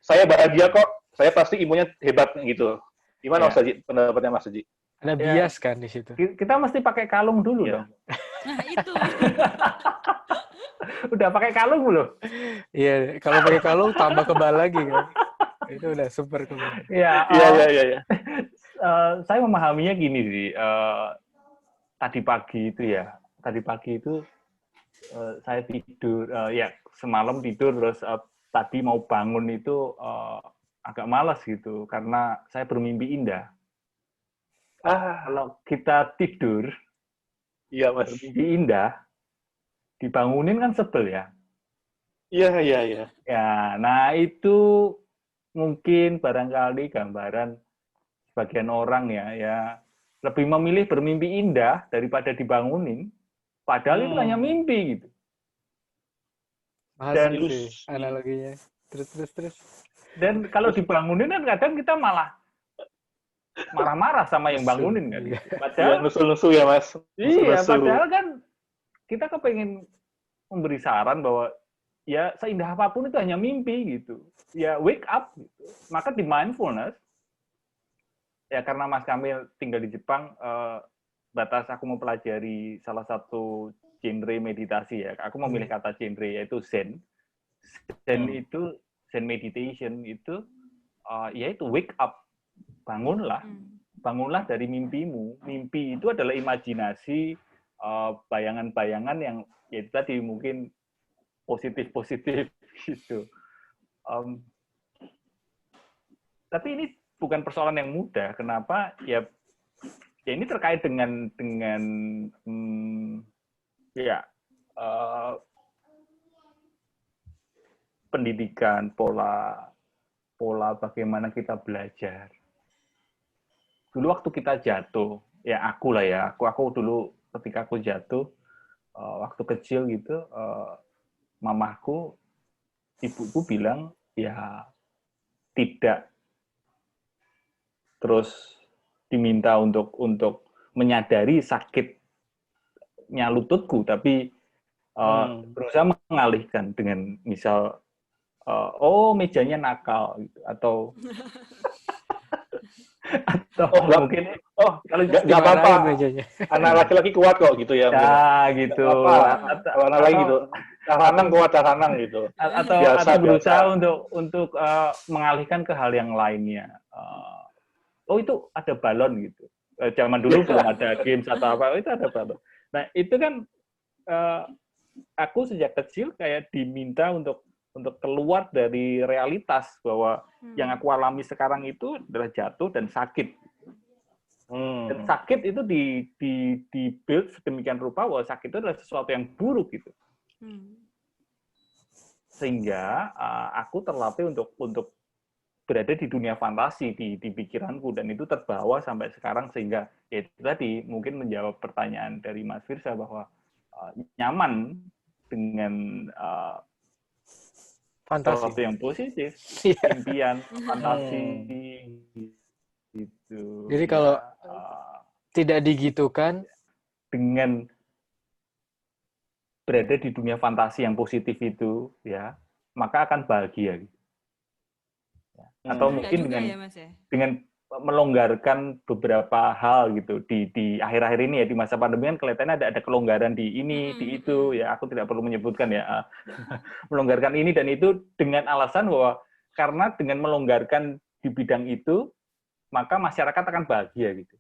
Saya bahagia kok, saya pasti imunnya hebat, gitu. Gimana Mas Haji, pendapatnya Mas Haji? Ada bias kan di situ. Kita mesti pakai kalung dulu dong. Nah, itu. Udah pakai kalung belum? Iya, kalau pakai kalung tambah kebal lagi kan. Itu udah super kebal. Iya. Saya memahaminya gini sih. Tadi pagi itu saya tidur, ya semalam tidur terus tadi mau bangun itu agak malas gitu karena saya bermimpi indah. Ah, Kalau kita tidur iya Mas. bermimpi indah, dibangunin kan sebel ya. Iya, iya, iya. Ya, nah itu mungkin barangkali gambaran sebagian orang ya lebih memilih bermimpi indah daripada dibangunin, padahal itu hanya mimpi gitu. Asik Dan sih analoginya. Terus. dan kalau dibangunin kan kadang kita malah marah-marah sama yang Nesu. bangunin kan. Iya. Iya, Padahal nusul-nusul ya Mas. iya, Nusul-nusul. padahal kan kita kepengen memberi saran bahwa ya seindah apapun itu hanya mimpi gitu. Ya wake up gitu. Maka di mindfulness ya karena Mas Kamil tinggal di Jepang, batas aku mempelajari salah satu genre meditasi ya. Aku memilih kata genre yaitu Zen. Zen itu Zen meditation itu yaitu wake up, bangunlah, bangunlah dari mimpimu. Mimpi itu adalah imajinasi, bayangan-bayangan yang ya itu tadi mungkin positif-positif gitu. Tapi ini bukan persoalan yang mudah. Kenapa? Ya ini terkait dengan ya pendidikan, pola bagaimana kita belajar. Dulu waktu kita jatuh, ya aku lah ya, aku dulu ketika aku jatuh waktu kecil gitu, mamaku, ibuku bilang ya tidak, terus diminta untuk menyadari sakitnya lututku, tapi berusaha mengalihkan dengan misal oh mejanya nakal gitu, atau mungkin kalau nggak Dimarahin apa-apa. mejanya. Anak laki-laki kuat kok gitu ya. ya gitu, Kalau anak lagi gitu. Tahanan kuat tahanan gitu. atau berusaha untuk mengalihkan ke hal yang lainnya. Oh itu ada balon gitu. Zaman dulu belum ada games atau apa, itu ada balon. Nah itu kan aku sejak kecil kayak diminta untuk keluar dari realitas bahwa yang aku alami sekarang itu adalah jatuh dan sakit. Dan sakit itu di build sedemikian rupa bahwa sakit itu adalah sesuatu yang buruk gitu. Sehingga aku terlatih untuk berada di dunia fantasi di pikiranku, dan itu terbawa sampai sekarang, sehingga ya itu tadi mungkin menjawab pertanyaan dari Mas Firsa bahwa nyaman dengan sesuatu yang positif, impian, fantasi gitu. Jadi kalau tidak digitukan, dengan berada di dunia fantasi yang positif itu, ya, maka akan bahagia. Gitu. Atau mungkin dengan melonggarkan beberapa hal gitu di akhir-akhir ini ya, di masa pandemi kan kelihatannya ada kelonggaran di ini, di itu ya, aku tidak perlu menyebutkan ya. Melonggarkan ini dan itu dengan alasan bahwa karena dengan melonggarkan di bidang itu maka masyarakat akan bahagia gitu.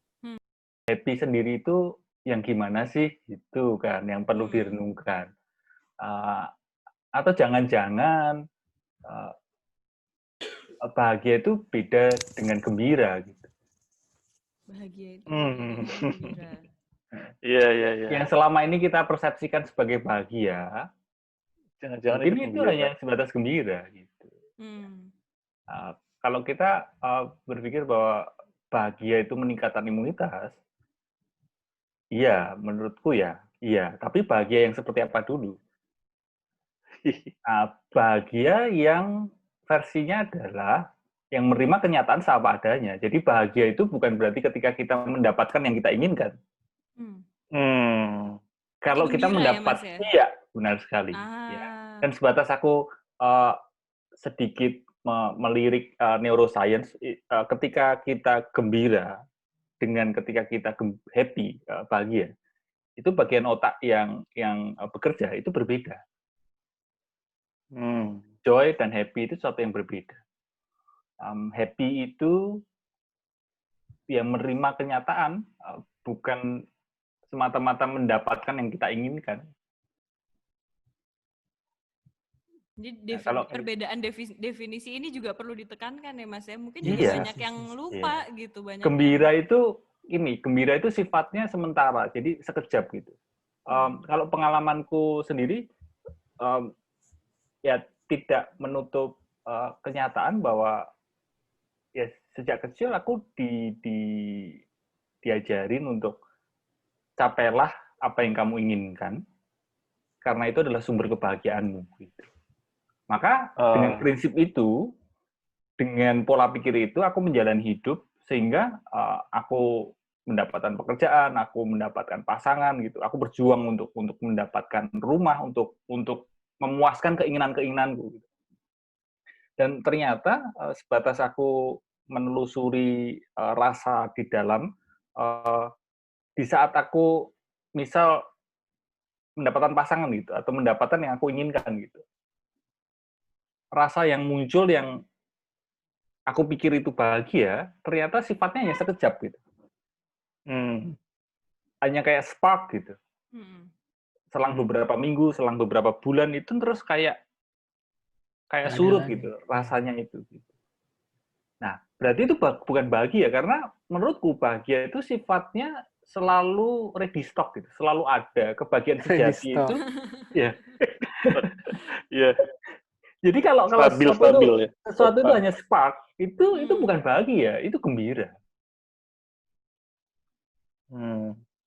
Happy sendiri itu yang gimana sih itu kan yang perlu direnungkan. Atau jangan-jangan bahagia itu beda dengan gembira gitu. Bahagia itu dengan gembira. Iya. Yang selama ini kita persepsikan sebagai bahagia, jangan-jangan mungkin itu hanya sebatas gembira gitu. Kalau kita berpikir bahwa bahagia itu meningkatkan imunitas, iya, menurutku ya, iya. Tapi bahagia yang seperti apa dulu? Bahagia yang versinya adalah yang menerima kenyataan seapa adanya. Jadi bahagia itu bukan berarti ketika kita mendapatkan yang kita inginkan. Kalau kita mendapat, ya, iya, benar sekali. Ya. Dan sebatas aku sedikit melirik neuroscience, ketika kita gembira dengan ketika kita happy, bahagia, itu bagian otak yang bekerja itu berbeda. Joy dan happy itu sesuatu yang berbeda. Happy itu yang menerima kenyataan, bukan semata-mata mendapatkan yang kita inginkan. Jadi kalau perbedaan definisi ini juga perlu ditekankan ya Mas ya. Mungkin Iya. juga banyak yang lupa gitu, banyak gembira itu sifatnya sementara, jadi sekejap gitu. Kalau pengalamanku sendiri, ya tidak menutup kenyataan bahwa ya sejak kecil aku diajarin untuk capailah apa yang kamu inginkan, karena itu adalah sumber kebahagiaanmu. Gitu. Maka dengan prinsip itu, dengan pola pikir itu, aku menjalani hidup sehingga aku mendapatkan pekerjaan, aku mendapatkan pasangan gitu. Aku berjuang untuk mendapatkan rumah, untuk memuaskan keinginan-keinginanku. Gitu. Dan ternyata sebatas aku menelusuri rasa di dalam, di saat aku misal mendapatkan pasangan gitu, atau mendapatkan yang aku inginkan gitu, rasa yang muncul yang aku pikir itu bahagia, ternyata sifatnya hanya sekejap gitu. Hanya kayak spark gitu. Selang beberapa minggu, selang beberapa bulan itu terus kayak surut gitu rasanya itu. Gitu. Nah, berarti itu bukan bahagia, karena menurutku bahagia itu sifatnya selalu ready stock gitu, selalu ada. Kebahagiaan sejati itu, ya. Iya. Jadi kalau sesuatu itu hanya spark, itu bukan bahagia, itu gembira.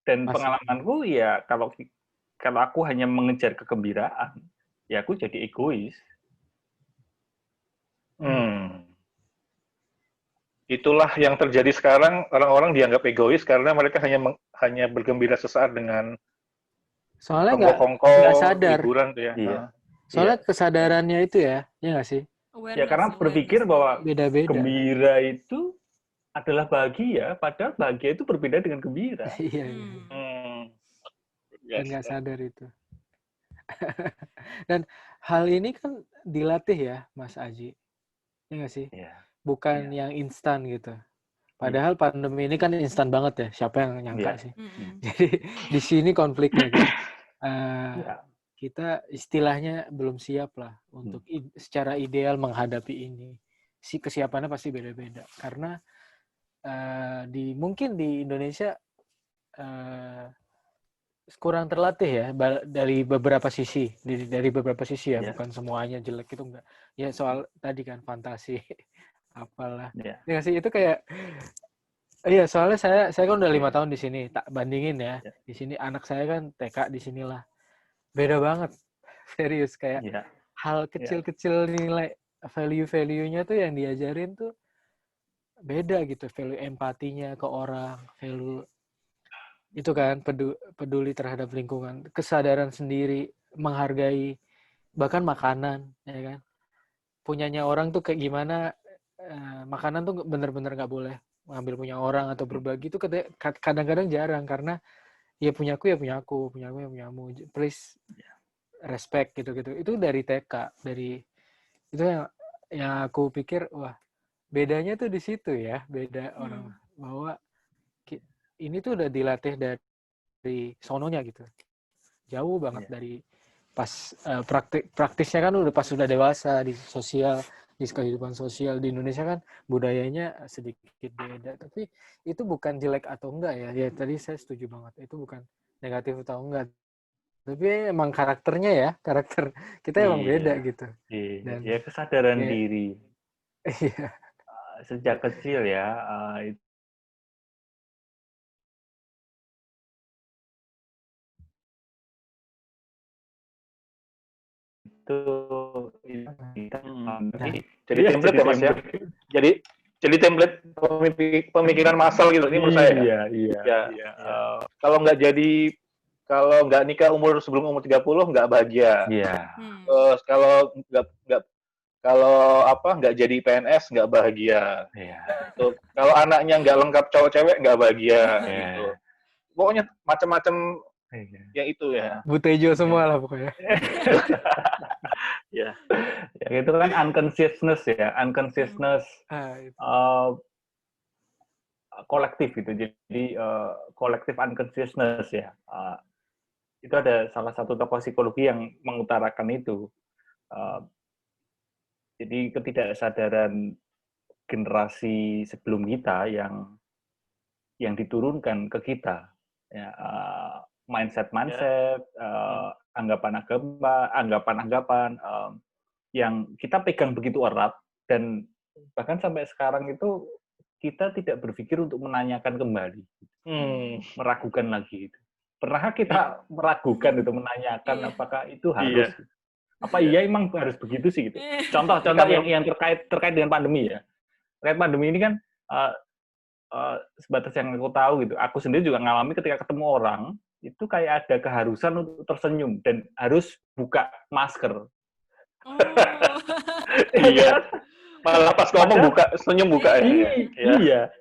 Dan pengalamanku ya kalau aku hanya mengejar kegembiraan, ya aku jadi egois. Itulah yang terjadi sekarang, orang-orang dianggap egois karena mereka hanya bergembira sesaat dengan soalnya kongko-kongko, sadar hiburan tuh ya. Iya. Soalnya kesadarannya itu ya nggak sih? Ya karena berpikir bahwa beda-beda. Gembira itu adalah bahagia, padahal bahagia itu berbeda dengan gembira. Iya. Dan nggak sadar itu. Dan hal ini kan dilatih ya, Mas Aji. Ya nggak sih? Iya. Bukan yang instan gitu. Padahal pandemi ini kan instan banget ya. Siapa yang nyangka sih? Jadi di sini konfliknya kan. Kita istilahnya belum siap lah untuk secara ideal menghadapi ini. Kesiapannya pasti beda-beda. Karena mungkin di Indonesia kurang terlatih ya dari beberapa sisi, dari beberapa sisi ya, bukan semuanya jelek itu enggak. Ya soal tadi kan fantasi apalah. Ya sih itu kayak iya, soalnya saya kan udah 5 tahun di sini, tak bandingin ya. Di sini anak saya kan TK di sinilah. Beda banget. Serius kayak hal kecil-kecil nilai value-nya tuh yang diajarin tuh beda gitu, value empatinya ke orang, value itu kan peduli terhadap lingkungan, kesadaran sendiri, menghargai bahkan makanan, ya kan. Punyanya orang tuh kayak gimana, makanan tuh bener-bener nggak boleh ngambil punya orang atau berbagi itu kadang-kadang jarang karena ya punyaku ya punyaku ya punyamu, please respect gitu-gitu. Itu dari TK, dari itu yang aku pikir wah bedanya tuh di situ ya, beda orang bahwa ini tuh udah dilatih dari sononya gitu. Jauh banget dari pas praktisnya kan udah pas sudah dewasa di sosial, di kehidupan sosial di Indonesia kan budayanya sedikit beda. Tapi itu bukan jelek atau enggak ya. Ya tadi saya setuju banget. Itu bukan negatif atau enggak. Tapi emang karakternya ya, karakter kita emang beda gitu. Dan ya kesadaran diri. Iya. Sejak kecil ya, itu jadi template ya Mas ya. Jadi template pemikiran massal gitu ini menurut saya. Iya. Kalau nggak nikah sebelum umur 30 nggak bahagia. Iya. Kalau nggak jadi PNS nggak bahagia. Iya. Kalau anaknya nggak lengkap cowok cewek nggak bahagia gitu. Pokoknya macam-macam yang itu ya. Butejo semua lah pokoknya. Ya itu kan unconsciousness ya, kolektif gitu. Jadi kolektif unconsciousness ya. Itu ada salah satu tokoh psikologi yang mengutarakan itu. Jadi ketidaksadaran generasi sebelum kita yang diturunkan ke kita, ya, mindset, anggapan-anggapan yang kita pegang begitu erat, dan bahkan sampai sekarang itu kita tidak berpikir untuk menanyakan kembali, meragukan lagi. Pernahkah kita meragukan itu, menanyakan apakah itu harus? Apa iya emang harus begitu sih gitu? Contoh yang terkait dengan pandemi ya. Terkait pandemi ini kan sebatas yang aku tahu gitu. Aku sendiri juga ngalami ketika ketemu orang itu kayak ada keharusan untuk tersenyum dan harus buka masker. Iya. Malah pas ngomong senyum buka ya. Iya.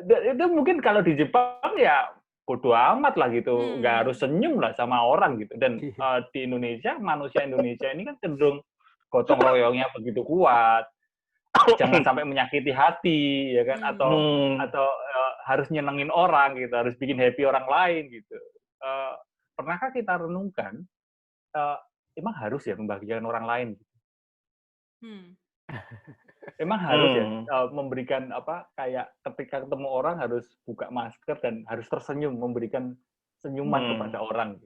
Itu mungkin kalau di Jepang ya bodo amat lah gitu, nggak harus senyum lah sama orang gitu. Dan di Indonesia, manusia Indonesia ini kan cenderung gotong royongnya begitu kuat, jangan sampai menyakiti hati, ya kan? Atau harus nyenengin orang gitu, harus bikin happy orang lain gitu. Pernahkah kita renungkan, emang harus ya membahagiakan orang lain? Emang harus ya memberikan kayak ketika ketemu orang harus buka masker dan harus tersenyum, memberikan senyuman kepada orang.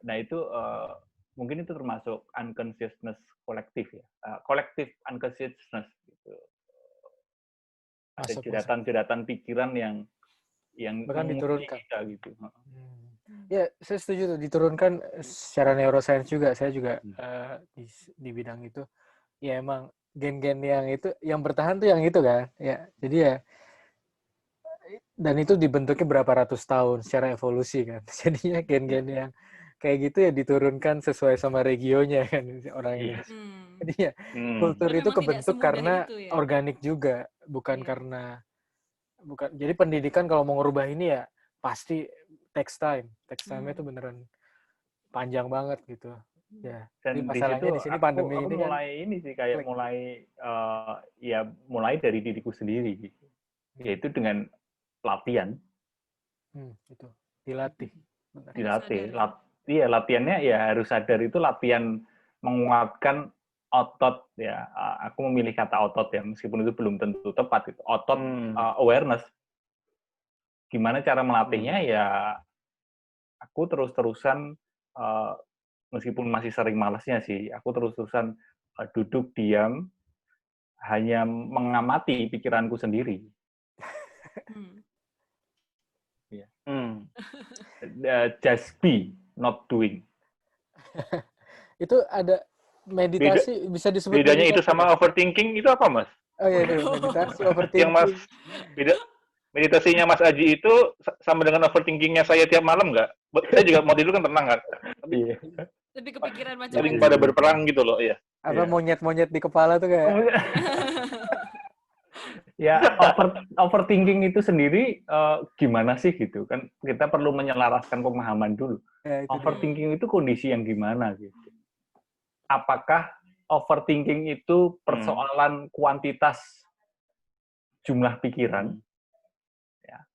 Nah itu mungkin itu termasuk unconsciousness kolektif ya, collective unconsciousness gitu. Ada jeratan-jeratan pikiran yang bahkan diturunkan kita gitu. Ya, saya setuju tuh, diturunkan secara neuroscience juga. Saya juga di bidang itu. Ya emang gen-gen yang itu yang bertahan tuh yang itu kan. Ya, jadi ya dan itu dibentuknya berapa ratus tahun secara evolusi kan. Jadinya gen-gen yang kayak gitu ya diturunkan sesuai sama regionnya kan orang ini. Jadi ya kultur itu kebentuk karena itu, ya? Organik juga, bukan karena jadi pendidikan kalau mau ngubah ini ya pasti takes time. Takes time-nya itu beneran panjang banget gitu. Ya. Dan masalahnya di sini pandemi aku ini mulai kan ini sih kayak mulai dari diriku sendiri gitu. Yaitu dengan latihan. Itu dilatih. Iya, latihannya ya harus sadar, itu latihan menguatkan otot ya. Aku memilih kata otot ya, meskipun itu belum tentu tepat itu. Otot awareness. Gimana cara melatihnya ya? Aku terus-terusan meskipun masih sering malasnya sih, aku terus-terusan duduk diam, hanya mengamati pikiranku sendiri. Just be, not doing. Itu ada meditasi bisa disebut bedanya meditasi, itu sama overthinking itu apa, Mas? Oh iya, meditasi overthinking. Yang meditasinya Mas Aji itu sama dengan overthinkingnya saya tiap malam nggak? Saya juga mau tidur kan tenang kan? Tapi kepikiran macam-macam. Sering pada berperang gitu loh, ya. Apa monyet-monyet di kepala tuh kayak. Ya, overthinking itu sendiri gimana sih gitu kan? Kita perlu menyelaraskan pemahaman dulu. Ya, overthinking itu kondisi yang gimana gitu? Apakah overthinking itu persoalan kuantitas jumlah pikiran? Ya.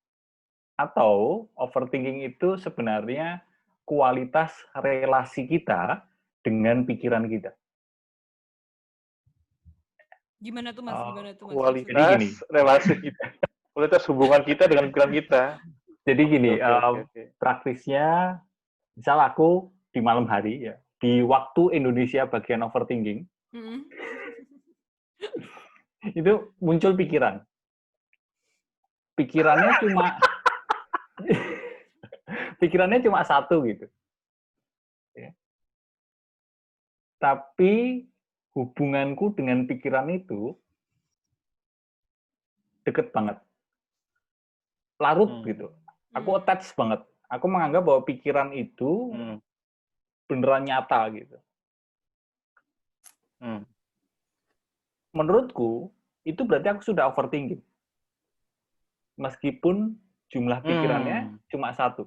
Atau overthinking itu sebenarnya kualitas relasi kita dengan pikiran kita? Gimana tuh Mas? Kualitas relasi kita, kualitas hubungan kita dengan pikiran kita. Jadi gini, praktisnya, misal aku di malam hari ya, di waktu Indonesia bagian overthinking, itu muncul pikiran. Pikirannya cuma satu gitu. Ya. Tapi hubunganku dengan pikiran itu deket banget, larut gitu. Aku attach banget. Aku menganggap bahwa pikiran itu beneran nyata gitu. Menurutku itu berarti aku sudah overthinking, meskipun jumlah pikirannya cuma satu.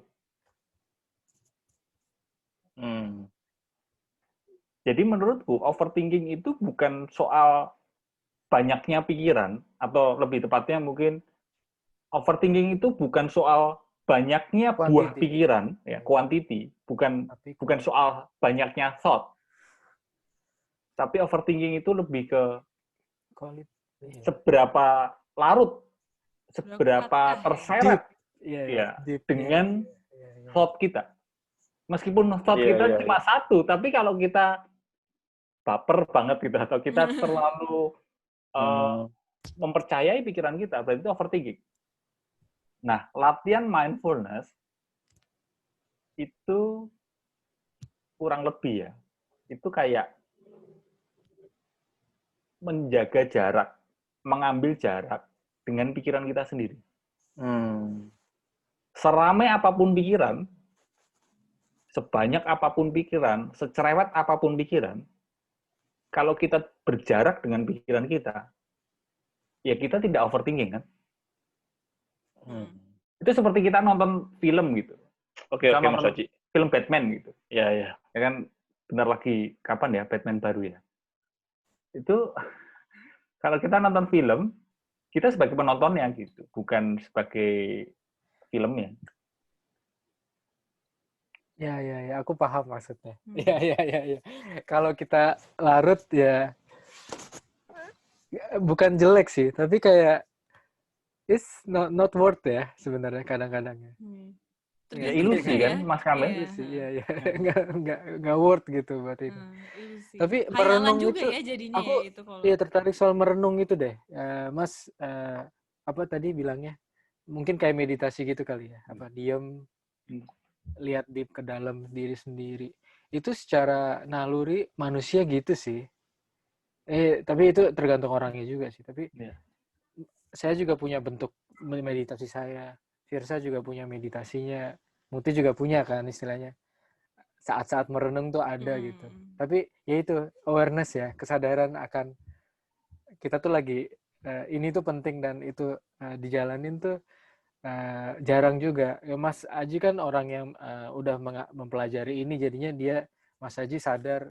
Jadi menurutku overthinking itu bukan soal banyaknya pikiran, atau lebih tepatnya mungkin overthinking itu bukan soal banyaknya buah pikiran, ya, quantity, bukan soal banyaknya thought. Tapi overthinking itu lebih ke Quality. Iya. seberapa larut, seberapa Berapa terseret Iya, ya, deep. dengan Iya, iya. thought kita. Meskipun thought Iya, kita iya, cuma satu, tapi kalau kita baper banget gitu, atau kita terlalu mempercayai pikiran kita, berarti itu overthinking. Nah, latihan mindfulness itu kurang lebih ya, itu kayak menjaga jarak, mengambil jarak dengan pikiran kita sendiri. Seramai apapun pikiran, sebanyak apapun pikiran, secerewet apapun pikiran, kalau kita berjarak dengan pikiran kita, ya kita tidak overthinking kan? Itu seperti kita nonton film gitu. Oke, Kita Mas nonton Haji. film Batman gitu. Ya, ya. Ya kan, benar lagi kapan ya Batman baru ya? Itu kalau kita nonton film, kita sebagai penontonnya gitu, bukan sebagai filmnya. Ya, aku paham maksudnya. Ya. Kalau kita larut ya bukan jelek sih, tapi kayak it's not worth ya sebenarnya kadang-kadang ya. Ya ilusi kan, Mas Kamil? Iya. Nggak worth gitu buat itu. Ilusi. Tapi Hayalan merenung juga itu, ya jadinya aku ya itu kalau. iya tertarik soal merenung itu deh, Mas. Apa tadi bilangnya? Mungkin kayak meditasi gitu kali ya. Apa diam, lihat deep ke dalam diri sendiri. Itu secara naluri manusia gitu sih. Tapi itu tergantung orangnya juga sih. Tapi saya juga punya bentuk meditasi saya. Firsa juga punya meditasinya. Muti juga punya kan istilahnya. Saat-saat merenung tuh ada gitu. Tapi ya itu awareness ya, kesadaran akan kita tuh lagi ini tuh penting dan itu dijalanin tuh jarang juga. Ya, Mas Aji kan orang yang udah mempelajari ini, jadinya dia Mas Aji sadar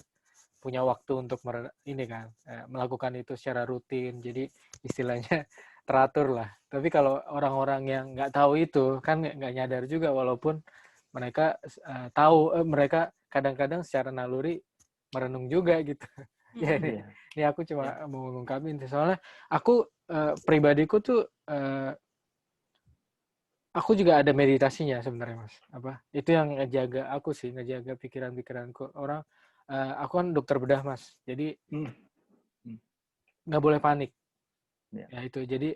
punya waktu untuk ini kan melakukan itu secara rutin. Jadi istilahnya teratur lah. Tapi kalau orang-orang yang nggak tahu itu kan nggak nyadar juga, walaupun mereka tahu mereka kadang-kadang secara naluri merenung juga gitu. Ya ini aku cuma mau ngungkapin soalnya aku pribadiku tuh aku juga ada meditasinya sebenarnya Mas. Itu yang ngejaga aku sih, ngejaga pikiran-pikiranku. Aku kan dokter bedah Mas, jadi nggak boleh panik. Ya itu, jadi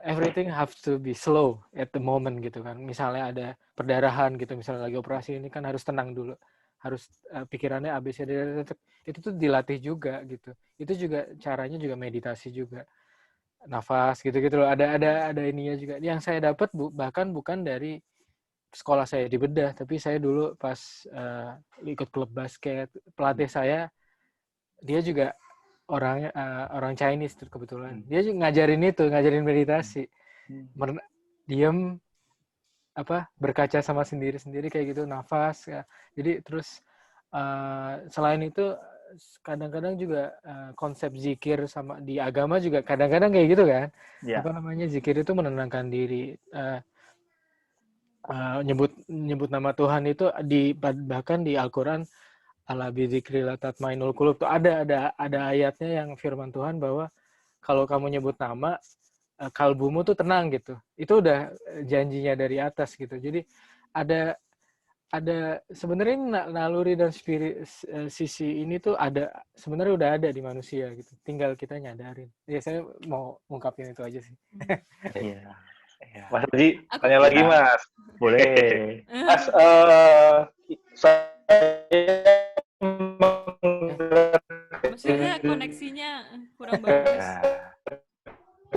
everything have to be slow at the moment gitu kan. Misalnya ada perdarahan gitu, misalnya lagi operasi ini kan harus tenang dulu, harus pikirannya ABCD itu tuh dilatih juga gitu. Itu juga caranya juga meditasi juga. Nafas gitu-gitu loh. Ada ininya juga. Yang saya dapat bahkan bukan dari sekolah saya di bedah, tapi saya dulu pas ikut klub basket, pelatih saya dia juga orang Chinese kebetulan. Dia juga ngajarin meditasi. Diam berkaca sama sendiri kayak gitu, nafas ya. Jadi terus selain itu kadang-kadang juga konsep zikir sama di agama juga kadang-kadang kayak gitu kan. Zikir itu menenangkan diri. Nyebut nama Tuhan itu bahkan di Al-Quran ala bidzikrillah tatmainul qulub tuh ada ayatnya yang firman Tuhan bahwa kalau kamu nyebut nama kalbumu tuh tenang gitu. Itu udah janjinya dari atas gitu. Jadi ada sebenarnya naluri dan spirit sisi ini tuh sebenarnya udah ada di manusia gitu. Tinggal kita nyadarin. Ya saya mau ngungkapin itu aja sih. Iya. Mas Haji, tanya lagi Mas. Boleh. Mas, maksudnya koneksinya kurang bagus.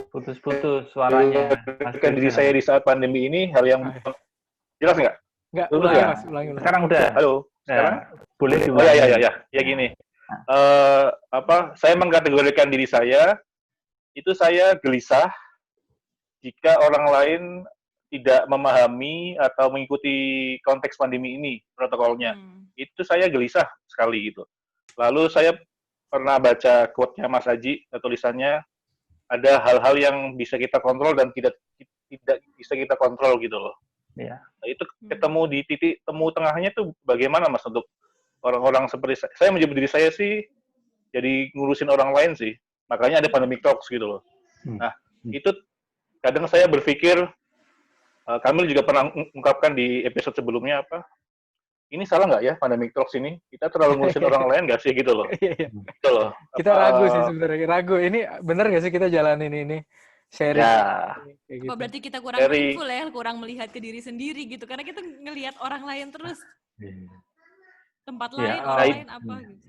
Putus-putus suaranya. Kan diri saya di saat pandemi ini hal yang jelas nggak? Nggak, ulangi. Sekarang udah. Halo. Sekarang boleh diulangi. Oh ya. Ya gini. Saya mengkategorikan diri saya itu saya gelisah jika orang lain tidak memahami atau mengikuti konteks pandemi ini, protokolnya. Itu saya gelisah sekali gitu. Lalu saya pernah baca quote-nya Mas Haji, tulisannya, ada hal-hal yang bisa kita kontrol dan tidak bisa kita kontrol gitu loh. Ya. Nah, itu ketemu di titik temu tengahnya tuh bagaimana Mas untuk orang-orang seperti saya menyebut diri saya sih jadi ngurusin orang lain sih. Makanya ada pandemic talks gitu loh. Nah, itu kadang saya berpikir, Kamil juga pernah mengungkapkan di episode sebelumnya apa, ini salah nggak ya pandemic talks ini? Kita terlalu ngurusin orang lain nggak sih gitu loh. Iya. Gitu loh. Kita ragu sih sebenarnya, ragu. Ini bener nggak sih kita jalanin ini? Sharing. Ya, Kayak Apa gitu. berarti kita kurang Dari- mindful ya, kurang melihat ke diri sendiri gitu. Karena kita ngelihat orang lain terus. Tempat Ya, lain, orang baik. lain apa gitu.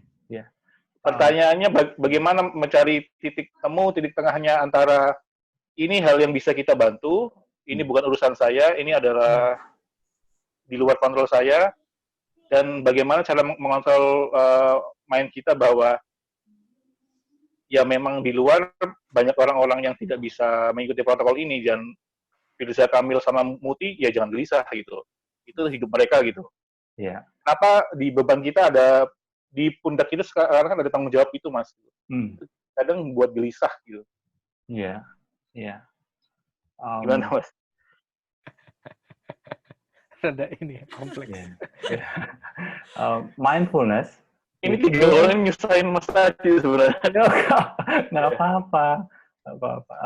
Pertanyaannya bagaimana mencari titik temu, titik tengahnya antara ini hal yang bisa kita bantu, ini bukan urusan saya, ini adalah di luar kontrol saya, dan bagaimana cara mengontrol mind kita bahwa ya memang di luar banyak orang-orang yang tidak bisa mengikuti protokol ini, dan Firza, Kamil, sama Muti, ya jangan gelisah gitu. Itu hidup mereka gitu. Ya. Kenapa di beban kita ada, di pundak kita sekarang kan ada tanggung jawab itu, Mas. Kadang buat gelisah gitu. Iya. Iya. Gimana, Mas? Rada ini ya, kompleks. Mindfulness. Ini 3 orang nyusahin Mas Aji sebenarnya. Nggak apa-apa.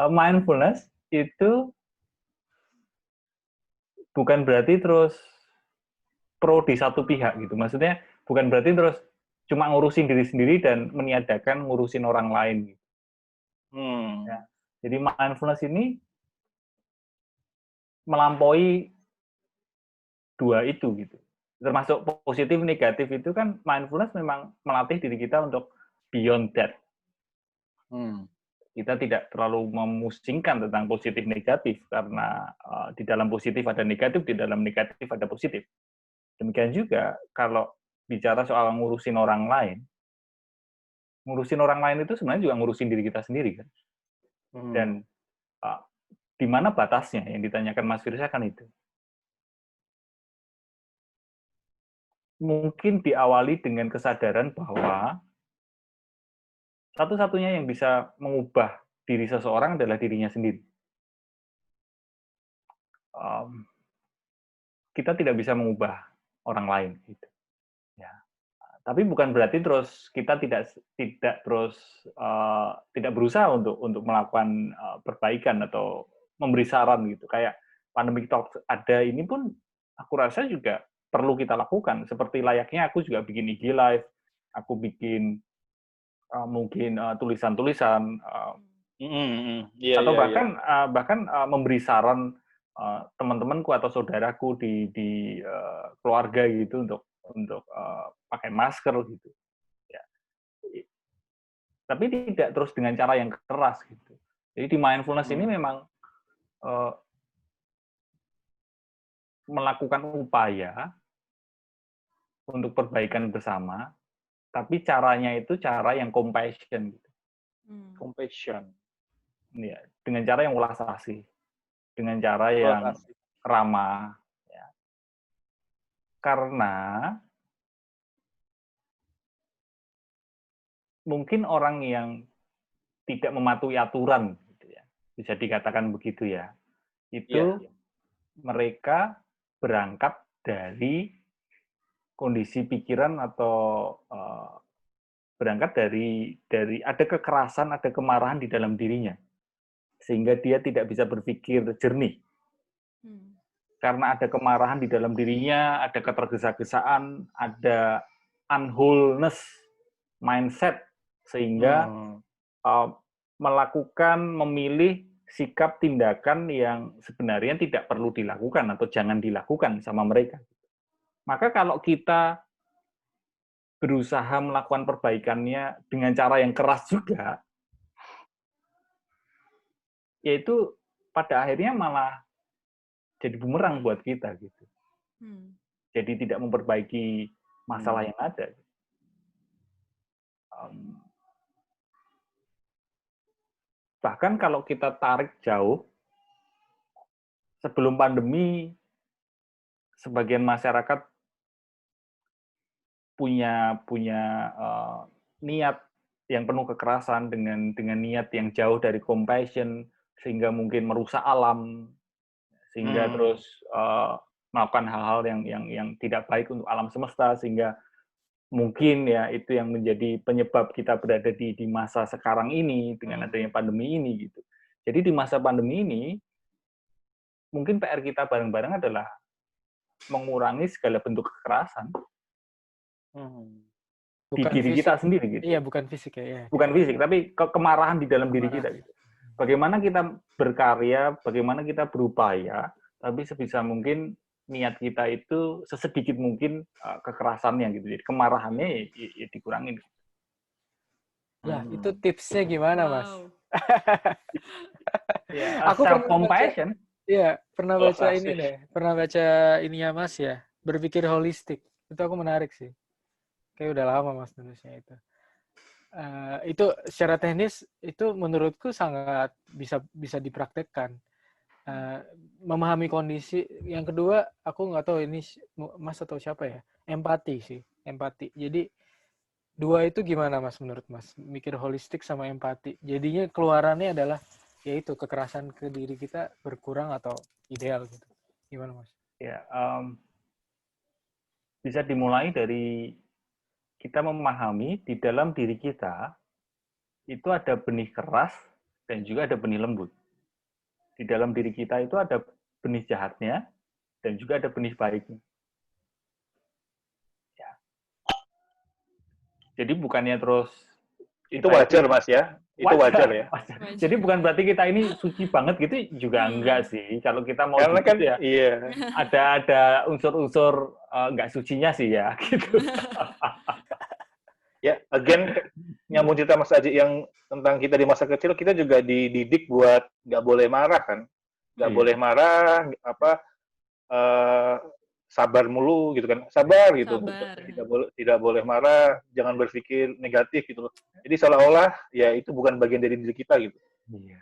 Mindfulness itu bukan berarti terus pro di satu pihak gitu. Maksudnya bukan berarti terus cuma ngurusin diri sendiri dan meniadakan ngurusin orang lain. Gitu. Ya. Jadi mindfulness ini melampaui dua itu gitu. Termasuk positif negatif itu kan mindfulness memang melatih diri kita untuk beyond that. Kita tidak terlalu memusingkan tentang positif negatif karena di dalam positif ada negatif, di dalam negatif ada positif. Demikian juga kalau bicara soal ngurusin orang lain itu sebenarnya juga ngurusin diri kita sendiri kan. Dan di mana batasnya yang ditanyakan Mas Firza kan itu. Mungkin diawali dengan kesadaran bahwa satu-satunya yang bisa mengubah diri seseorang adalah dirinya sendiri. Kita tidak bisa mengubah orang lain. Gitu. Ya. Tapi bukan berarti terus kita tidak berusaha untuk melakukan perbaikan atau memberi saran gitu. Kayak pandemic talk ada ini pun aku rasa juga perlu kita lakukan. Seperti layaknya aku juga bikin IG live, aku bikin mungkin tulisan-tulisan atau bahkan memberi saran teman-temanku atau saudaraku di keluarga gitu untuk pakai masker gitu. Ya. Tapi tidak terus dengan cara yang keras gitu. Jadi di mindfulness ini memang melakukan upaya untuk perbaikan bersama, tapi caranya itu cara yang compassion gitu. Compassion. Ya, dengan cara yang welas asih, dengan cara yang ramah. Ya. Karena mungkin orang yang tidak mematuhi aturan, gitu ya, bisa dikatakan begitu ya, itu mereka berangkat dari kondisi pikiran atau berangkat dari ada kekerasan, ada kemarahan di dalam dirinya, sehingga dia tidak bisa berpikir jernih. Karena ada kemarahan di dalam dirinya, ada ketergesa-gesaan, ada unwholeness mindset, sehingga memilih sikap tindakan yang sebenarnya tidak perlu dilakukan atau jangan dilakukan sama mereka. Maka kalau kita berusaha melakukan perbaikannya dengan cara yang keras juga, yaitu pada akhirnya malah jadi bumerang buat kita gitu. Jadi tidak memperbaiki masalah yang ada. Bahkan kalau kita tarik jauh, sebelum pandemi, sebagian masyarakat punya niat yang penuh kekerasan dengan niat yang jauh dari compassion, sehingga mungkin merusak alam, sehingga terus melakukan hal-hal yang tidak baik untuk alam semesta, sehingga mungkin ya itu yang menjadi penyebab kita berada di masa sekarang ini dengan adanya pandemi ini gitu. Jadi di masa pandemi ini mungkin PR kita bareng-bareng adalah mengurangi segala bentuk kekerasan di Bukan diri fisik. kita sendiri gitu. Iya, bukan fisik ya. Bukan fisik, tapi kemarahan di dalam diri kita gitu. Bagaimana kita berkarya, bagaimana kita berupaya, tapi sebisa mungkin niat kita itu sesedikit mungkin kekerasannya gitu. Jadi kemarahannya ya dikurangin. Lah, itu tipsnya gimana, Mas? Ya, Aku self compassion. Iya, pernah baca ini deh. Pernah baca ininya Mas ya, berpikir holistik. Itu aku menarik sih. Kayak udah lama Mas nulisnya itu. Itu secara teknis itu menurutku sangat bisa dipraktekkan. Memahami kondisi. Yang kedua, aku nggak tahu ini Mas atau siapa ya. Empati sih, empati. Jadi dua itu gimana Mas menurut Mas? Mikir holistik sama empati. Jadinya keluarannya adalah yaitu kekerasan ke diri kita berkurang atau ideal gitu. Gimana Mas? Ya, bisa dimulai dari kita memahami di dalam diri kita itu ada benih keras dan juga ada benih lembut. Di dalam diri kita itu ada benih jahatnya dan juga ada benih baiknya. Ya. Jadi bukannya terus itu wajar Mas ya. Itu wajar ya. Wajar. Jadi bukan berarti kita ini suci banget gitu juga enggak sih. Kalau kita mau karena kan ya iya. ada unsur-unsur enggak sucinya sih ya gitu. Ya, again nyambung cerita Mas Aji yang tentang kita di masa kecil, kita juga dididik buat nggak boleh marah kan. Nggak boleh marah, sabar mulu gitu kan. Sabar gitu. Tidak boleh marah, jangan berpikir negatif gitu. Jadi seolah-olah ya itu bukan bagian dari diri kita gitu. Iya.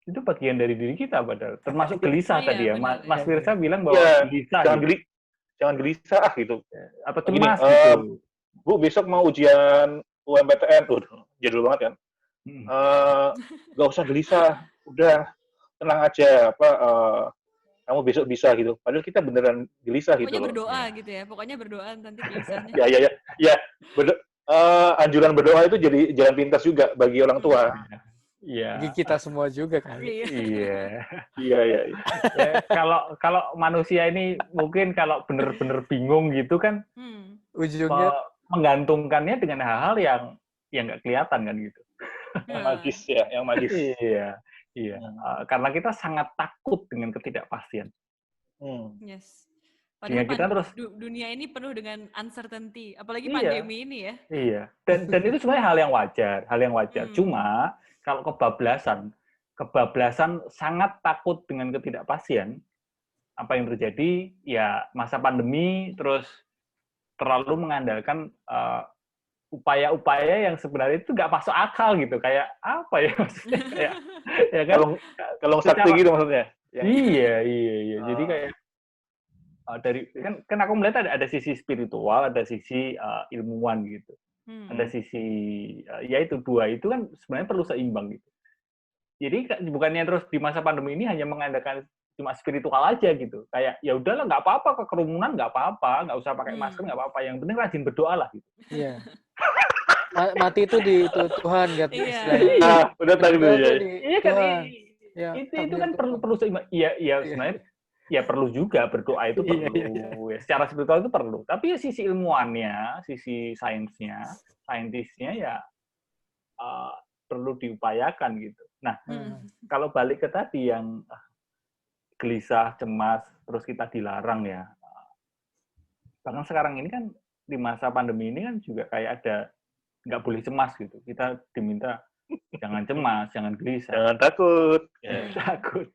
Itu bagian dari diri kita padahal. Termasuk gelisah tadi ya. Mas Firsa bilang bahwa gelisah. Jangan gelisah gitu. Atau cemas gitu. Bu, besok mau ujian UMPTN. Jadul banget kan. Gak usah gelisah. Udah, tenang aja. Kamu besok bisa gitu. Padahal kita beneran gelisah gitu. Pokoknya berdoa gitu ya. Pokoknya berdoa nanti gelisahnya. Ya. Anjuran berdoa itu jadi jalan pintas juga bagi orang tua. Iya. Bagi kita semua juga kan. Iya. Kalau manusia ini mungkin kalau bener-bener bingung gitu kan, ujungnya menggantungkannya dengan hal-hal yang nggak kelihatan kan gitu. Yang magis. Iya. Karena kita sangat takut dengan ketidakpastian. Yes. Padahal kita terus dunia ini penuh dengan uncertainty, apalagi pandemi ini ya. Iya. Dan itu sebenarnya hal yang wajar. Cuma kalau kebablasan sangat takut dengan ketidakpastian, apa yang terjadi ya masa pandemi terus terlalu mengandalkan upaya-upaya yang sebenarnya itu nggak masuk akal gitu, kayak apa ya maksudnya, kayak ya kan kalau sakti gitu maksudnya. Iya. Jadi kayak dari kan aku melihat ada sisi spiritual, ada sisi ilmuwan gitu. Ada sisi yaitu dua itu kan sebenarnya perlu seimbang gitu. Jadi bukannya terus di masa pandemi ini hanya mengandalkan cuma spiritual aja gitu. Kayak ya udahlah nggak apa-apa, kerumunan nggak apa-apa, nggak usah pakai masker nggak apa-apa. Yang penting rajin berdoa lah gitu. Iya. Mati itu di Tuhan gitu. Iya. Udah tadi tuh ya. Iya kan. Itu kan perlu seimbang. Iya sebenarnya. Ya perlu juga berdoa itu perlu. Ya, secara spiritual itu perlu. Tapi ya sisi ilmuannya, sisi saintisnya ya perlu diupayakan gitu. Nah, kalau balik ke tadi yang gelisah, cemas, terus kita dilarang ya. Bahkan sekarang ini kan di masa pandemi ini kan juga kayak ada nggak boleh cemas gitu. Kita diminta jangan cemas, jangan gelisah, jangan takut. Takut.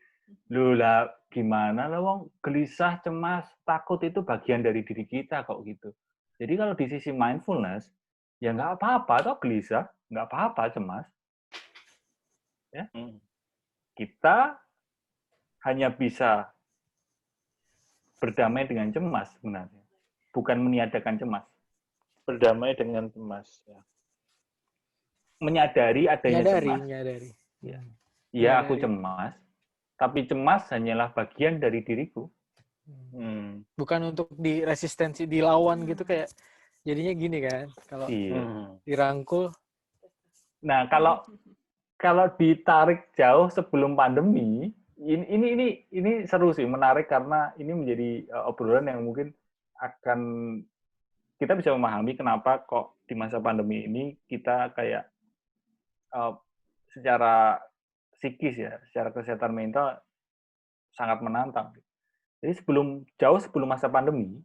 Loh lah, gimana lah wong, gelisah, cemas, takut itu bagian dari diri kita kok gitu. Jadi kalau di sisi mindfulness, ya nggak apa-apa toh gelisah, nggak apa-apa cemas. Ya. Kita hanya bisa berdamai dengan cemas sebenarnya, bukan meniadakan cemas. Berdamai dengan cemas. Ya. Menyadari adanya cemas. Menyadari. Ya, aku cemas. Tapi cemas hanyalah bagian dari diriku. Bukan untuk diresistensi, dilawan gitu, kayak jadinya gini kan. Kalau dirangkul. Nah, kalau ditarik jauh sebelum pandemi, ini seru sih, menarik karena ini menjadi obrolan yang mungkin akan kita bisa memahami kenapa kok di masa pandemi ini kita kayak secara psikis ya, secara kesehatan mental sangat menantang. Jadi jauh sebelum masa pandemi,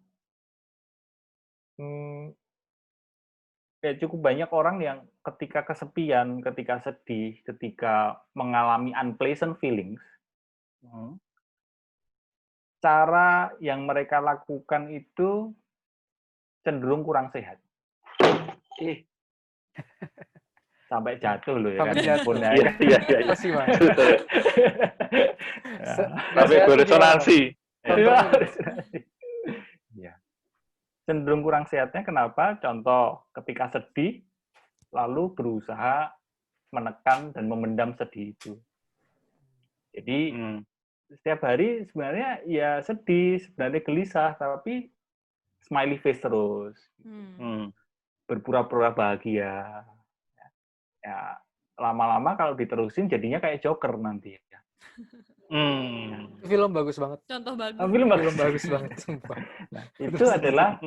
ya cukup banyak orang yang ketika kesepian, ketika sedih, ketika mengalami unpleasant feelings, cara yang mereka lakukan itu cenderung kurang sehat. Sampai jatuh loh ya kan. Iya. Masih, Mas. Sampai beresonansi. Ya. Cenderung kurang sehatnya kenapa? Contoh, ketika sedih, lalu berusaha menekan dan memendam sedih itu. Jadi, setiap hari sebenarnya ya sedih, sebenarnya gelisah, tapi smiley face terus. Berpura-pura bahagia. Ya, lama-lama kalau diterusin jadinya kayak Joker nanti. Ya. Film bagus banget. Contoh bagus. Film bagus banget, sumpah. Nah, itu adalah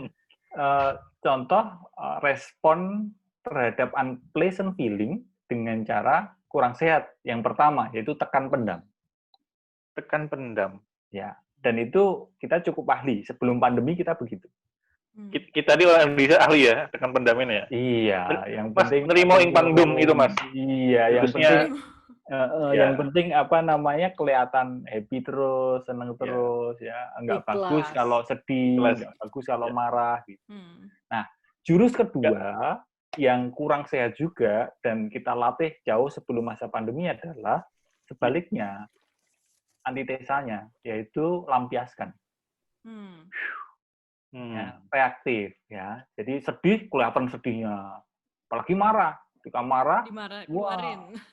contoh respon terhadap unpleasant feeling dengan cara kurang sehat. Yang pertama, yaitu tekan pendam. Tekan pendam. Ya, dan itu kita cukup ahli. Sebelum pandemi kita begitu. Kita di orang Indonesia ahli ya, tekan pendamin ya. Iya, yang Mas penting nerimo ing pangdum itu, Mas. Iya, yang penting apa namanya, kelihatan happy terus, seneng terus ya. Enggak bagus kalau sedih, enggak bagus kalau marah gitu. Nah, jurus kedua yang kurang sehat juga dan kita latih jauh sebelum masa pandemi adalah sebaliknya, antitesanya, yaitu lampiaskan. Ya, reaktif ya. Jadi sedih kelihatan sedihnya. Apalagi marah. Ketika marah,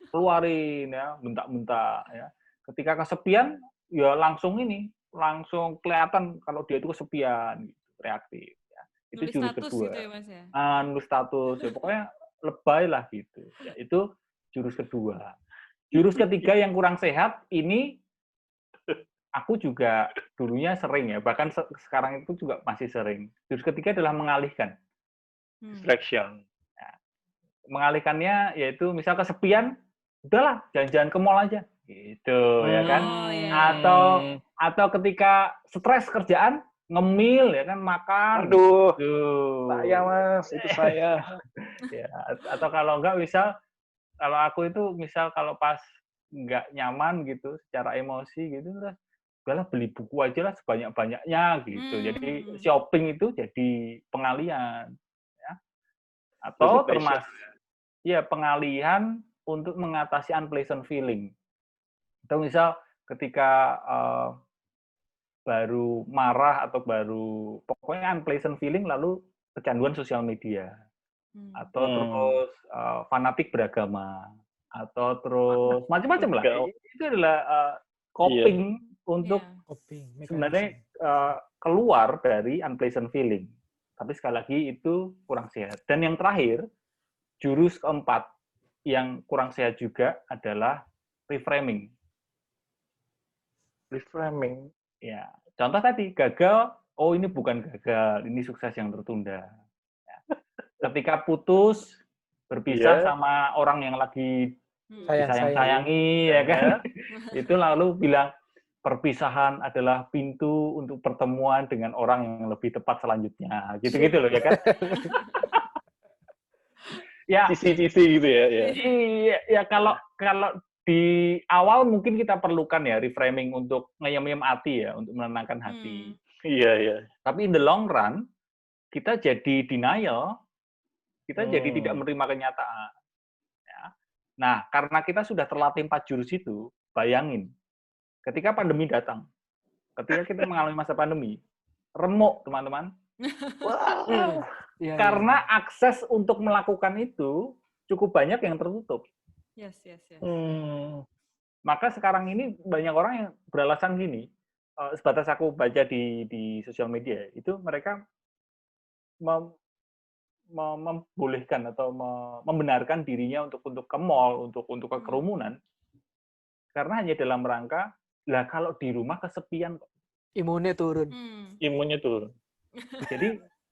keluarin ya, bentak-bentak ya. Ketika kesepian ya langsung kelihatan kalau dia itu kesepian gitu, reaktif ya. Itu nulis jurus status kedua. Gitu ya, Mas, ya? Nulis status ya, pokoknya lebay lah gitu. Ya, itu jurus kedua. Jurus ketiga yang kurang sehat ini aku juga dulunya sering ya, bahkan sekarang itu juga masih sering. Jurus ketiga adalah mengalihkan. Distraction. Ya. Mengalihkannya yaitu misal kesepian, udahlah jalan-jalan ke mall aja, gitu ya kan? Atau ketika stres kerjaan, ngemil ya kan, makan. Aduh, saya Mas, itu saya. Ya, atau kalau enggak kalau aku itu misal kalau pas nggak nyaman gitu secara emosi gitu, terus udahlah beli buku aja lah sebanyak-banyaknya gitu. Jadi shopping itu jadi pengalihan ya. Atau termasuk pengalihan untuk mengatasi unpleasant feeling. Atau misal ketika baru marah atau pokoknya unpleasant feeling lalu kecanduan sosial media. Atau terus fanatik beragama atau terus macam-macam lah. Itu adalah coping untuk sebenarnya keluar dari unpleasant feeling. Tapi sekali lagi itu kurang sehat. Dan yang terakhir, jurus keempat yang kurang sehat juga adalah reframing. Reframing. Ya, contoh tadi gagal, oh ini bukan gagal, ini sukses yang tertunda. Ya. Ketika putus, berpisah sama orang yang lagi sayang-sayangi, ya kan? Itu lalu bilang, perpisahan adalah pintu untuk pertemuan dengan orang yang lebih tepat selanjutnya. Gitu-gitu loh, ya kan? Ya, Cisi-cisi gitu ya. Iya, ya kalau di awal mungkin kita perlukan ya reframing untuk ngeyem-yem hati ya, untuk menenangkan hati. Iya. Tapi in the long run, kita jadi denial, kita jadi tidak menerima kenyataan. Ya. Nah, karena kita sudah terlatih 4 jurus itu, bayangin, ketika pandemi datang, ketika kita mengalami masa pandemi, remuk teman-teman. Karena akses untuk melakukan itu cukup banyak yang tertutup. Yes. Maka sekarang ini banyak orang yang beralasan gini, sebatas aku baca di sosial media itu mereka membolehkan atau membenarkan dirinya untuk ke mall, untuk ke kerumunan karena hanya dalam rangka lah kalau di rumah kesepian kok. Imunnya turun. Imunnya turun.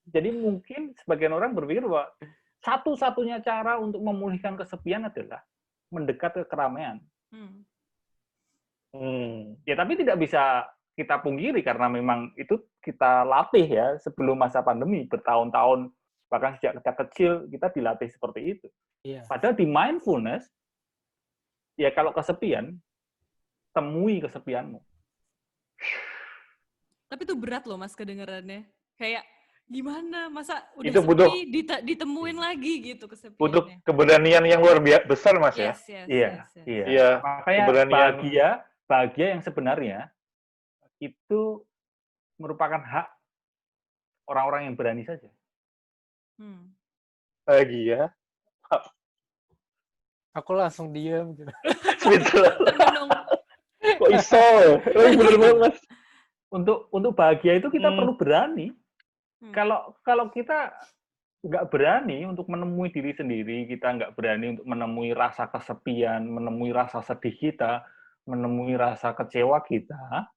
Jadi mungkin sebagian orang berpikir bahwa satu-satunya cara untuk memulihkan kesepian adalah mendekat ke keramaian. Ya tapi tidak bisa kita pungkiri karena memang itu kita latih ya sebelum masa pandemi bertahun-tahun, bahkan sejak kita kecil kita dilatih seperti itu. Iya. Padahal di mindfulness ya kalau kesepian, temui kesepianmu. Tapi itu berat loh Mas kedengarannya. Kayak gimana masa udah Itu sepi ditemuin lagi gitu kesepiannya. Butuh keberanian yang luar biasa besar, Mas ya. Iya. Makanya bahagia yang sebenarnya itu merupakan hak orang-orang yang berani saja. Bahagia. Aku langsung diam gitu. Kok iso? Bener banget, Mas. Untuk bahagia itu kita perlu berani. Kalau kita nggak berani untuk menemui diri sendiri, kita nggak berani untuk menemui rasa kesepian, menemui rasa sedih kita, menemui rasa kecewa kita,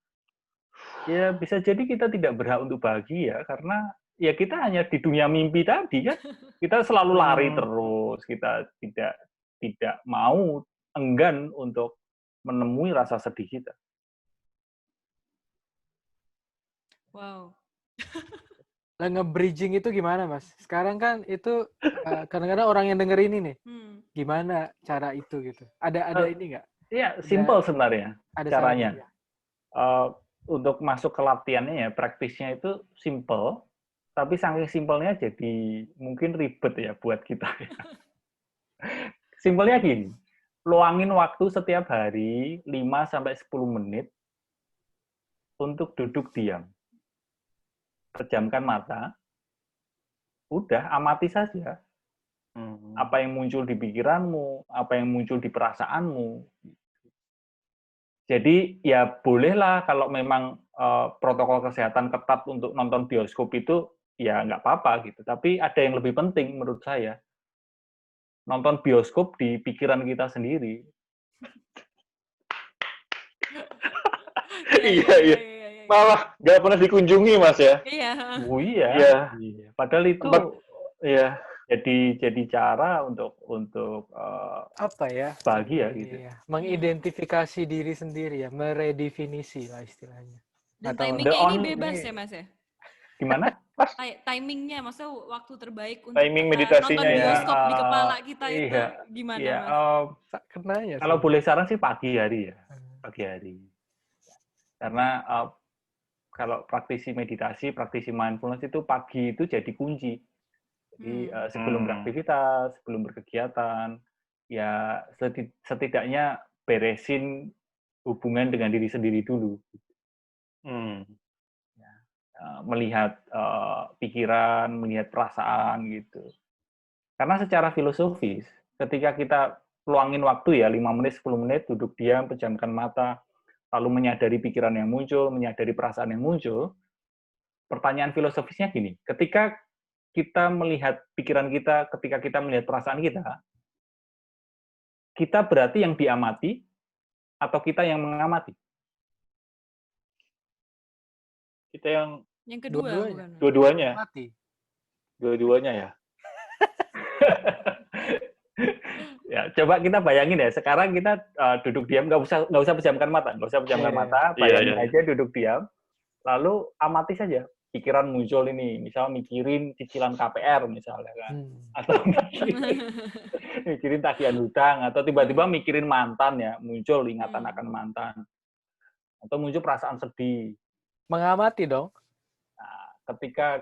ya bisa jadi kita tidak berhak untuk bahagia karena ya kita hanya di dunia mimpi tadi kan. Kita selalu lari terus, kita tidak mau enggan untuk menemui rasa sedih kita. Wow. Lah nge-bridging itu gimana, Mas? Sekarang kan itu kadang-kadang orang yang denger ini nih, gimana cara itu gitu? Ada ini nggak? Iya, simple sebenarnya ada caranya. Untuk masuk ke latihannya ya, praktisnya itu simple, tapi saking simpelnya jadi mungkin ribet ya buat kita. Simpelnya gini, luangin waktu setiap hari 5-10 menit untuk duduk diam. Pejamkan mata, udah amati saja apa yang muncul di pikiranmu, apa yang muncul di perasaanmu. Jadi ya bolehlah kalau memang protokol kesehatan ketat untuk nonton bioskop itu ya nggak apa-apa gitu. Tapi ada yang lebih penting menurut saya, nonton bioskop di pikiran kita sendiri. Iya. Malah nggak pernah dikunjungi, Mas ya. Iya. Oh iya. Padahal itu jadi cara untuk apa ya? Bahagia gitu. Iya. Mengidentifikasi diri sendiri ya, meredefinisi lah istilahnya. Dan timingnya ini bebas ya Mas ya? Gimana? Timingnya, maksudnya waktu terbaik untuk timing meditasinya nonton bioskop di kepala kita itu gimana Mas? Kenanya kalau boleh saran sih pagi hari ya. Pagi hari. Karena kalau praktisi meditasi, praktisi mindfulness itu pagi itu jadi kunci. Jadi sebelum beraktivitas, sebelum berkegiatan, ya setidaknya beresin hubungan dengan diri sendiri dulu. Melihat pikiran, melihat perasaan gitu. Karena secara filosofis, ketika kita luangin waktu ya 5 menit, 10 menit, duduk diam, pejamkan mata, lalu menyadari pikiran yang muncul, menyadari perasaan yang muncul, pertanyaan filosofisnya gini, ketika kita melihat pikiran kita, ketika kita melihat perasaan kita berarti yang diamati atau kita yang mengamati? Kita yang kedua, dua-duanya. Mati. Dua-duanya ya. Ya, coba kita bayangin ya. Sekarang kita duduk diam, nggak usah pejamkan mata, bayangin aja duduk diam, lalu amati saja pikiran muncul ini, misal mikirin cicilan KPR misalnya kan, atau mikirin tagihan hutang, atau tiba-tiba mikirin mantan ya, muncul ingatan akan mantan, atau muncul perasaan sedih. Mengamati dong. Nah, ketika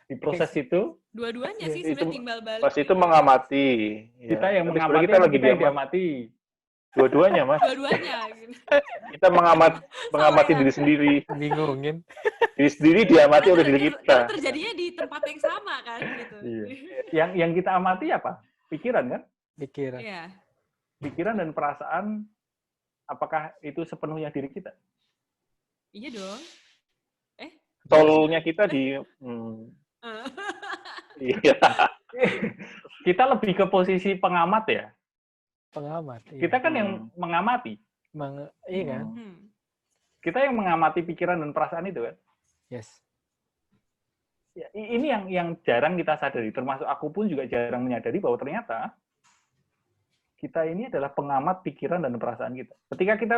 di proses itu dua-duanya sih sebenarnya timbal balik. Pas itu mengamati. Kita yang mengamati, kita lagi diamati. Dua-duanya, Mas. Dua-duanya. Kita mengamati diri sendiri. Bingungin. Diri sendiri diamati oleh diri kita. Terjadinya di tempat yang sama kan gitu. Iya. Yang kita amati apa? Pikiran kan? Pikiran. Iya. Pikiran dan perasaan, apakah itu sepenuhnya diri kita? Iya dong. Soul-nya kita di iya. Kita lebih ke posisi pengamat ya. Pengamat. Iya. Kita kan yang mengamati. Iya kan? Kita yang mengamati pikiran dan perasaan itu kan. Yes. Ya, ini yang jarang kita sadari. Termasuk aku pun juga jarang menyadari bahwa ternyata kita ini adalah pengamat pikiran dan perasaan kita. Ketika kita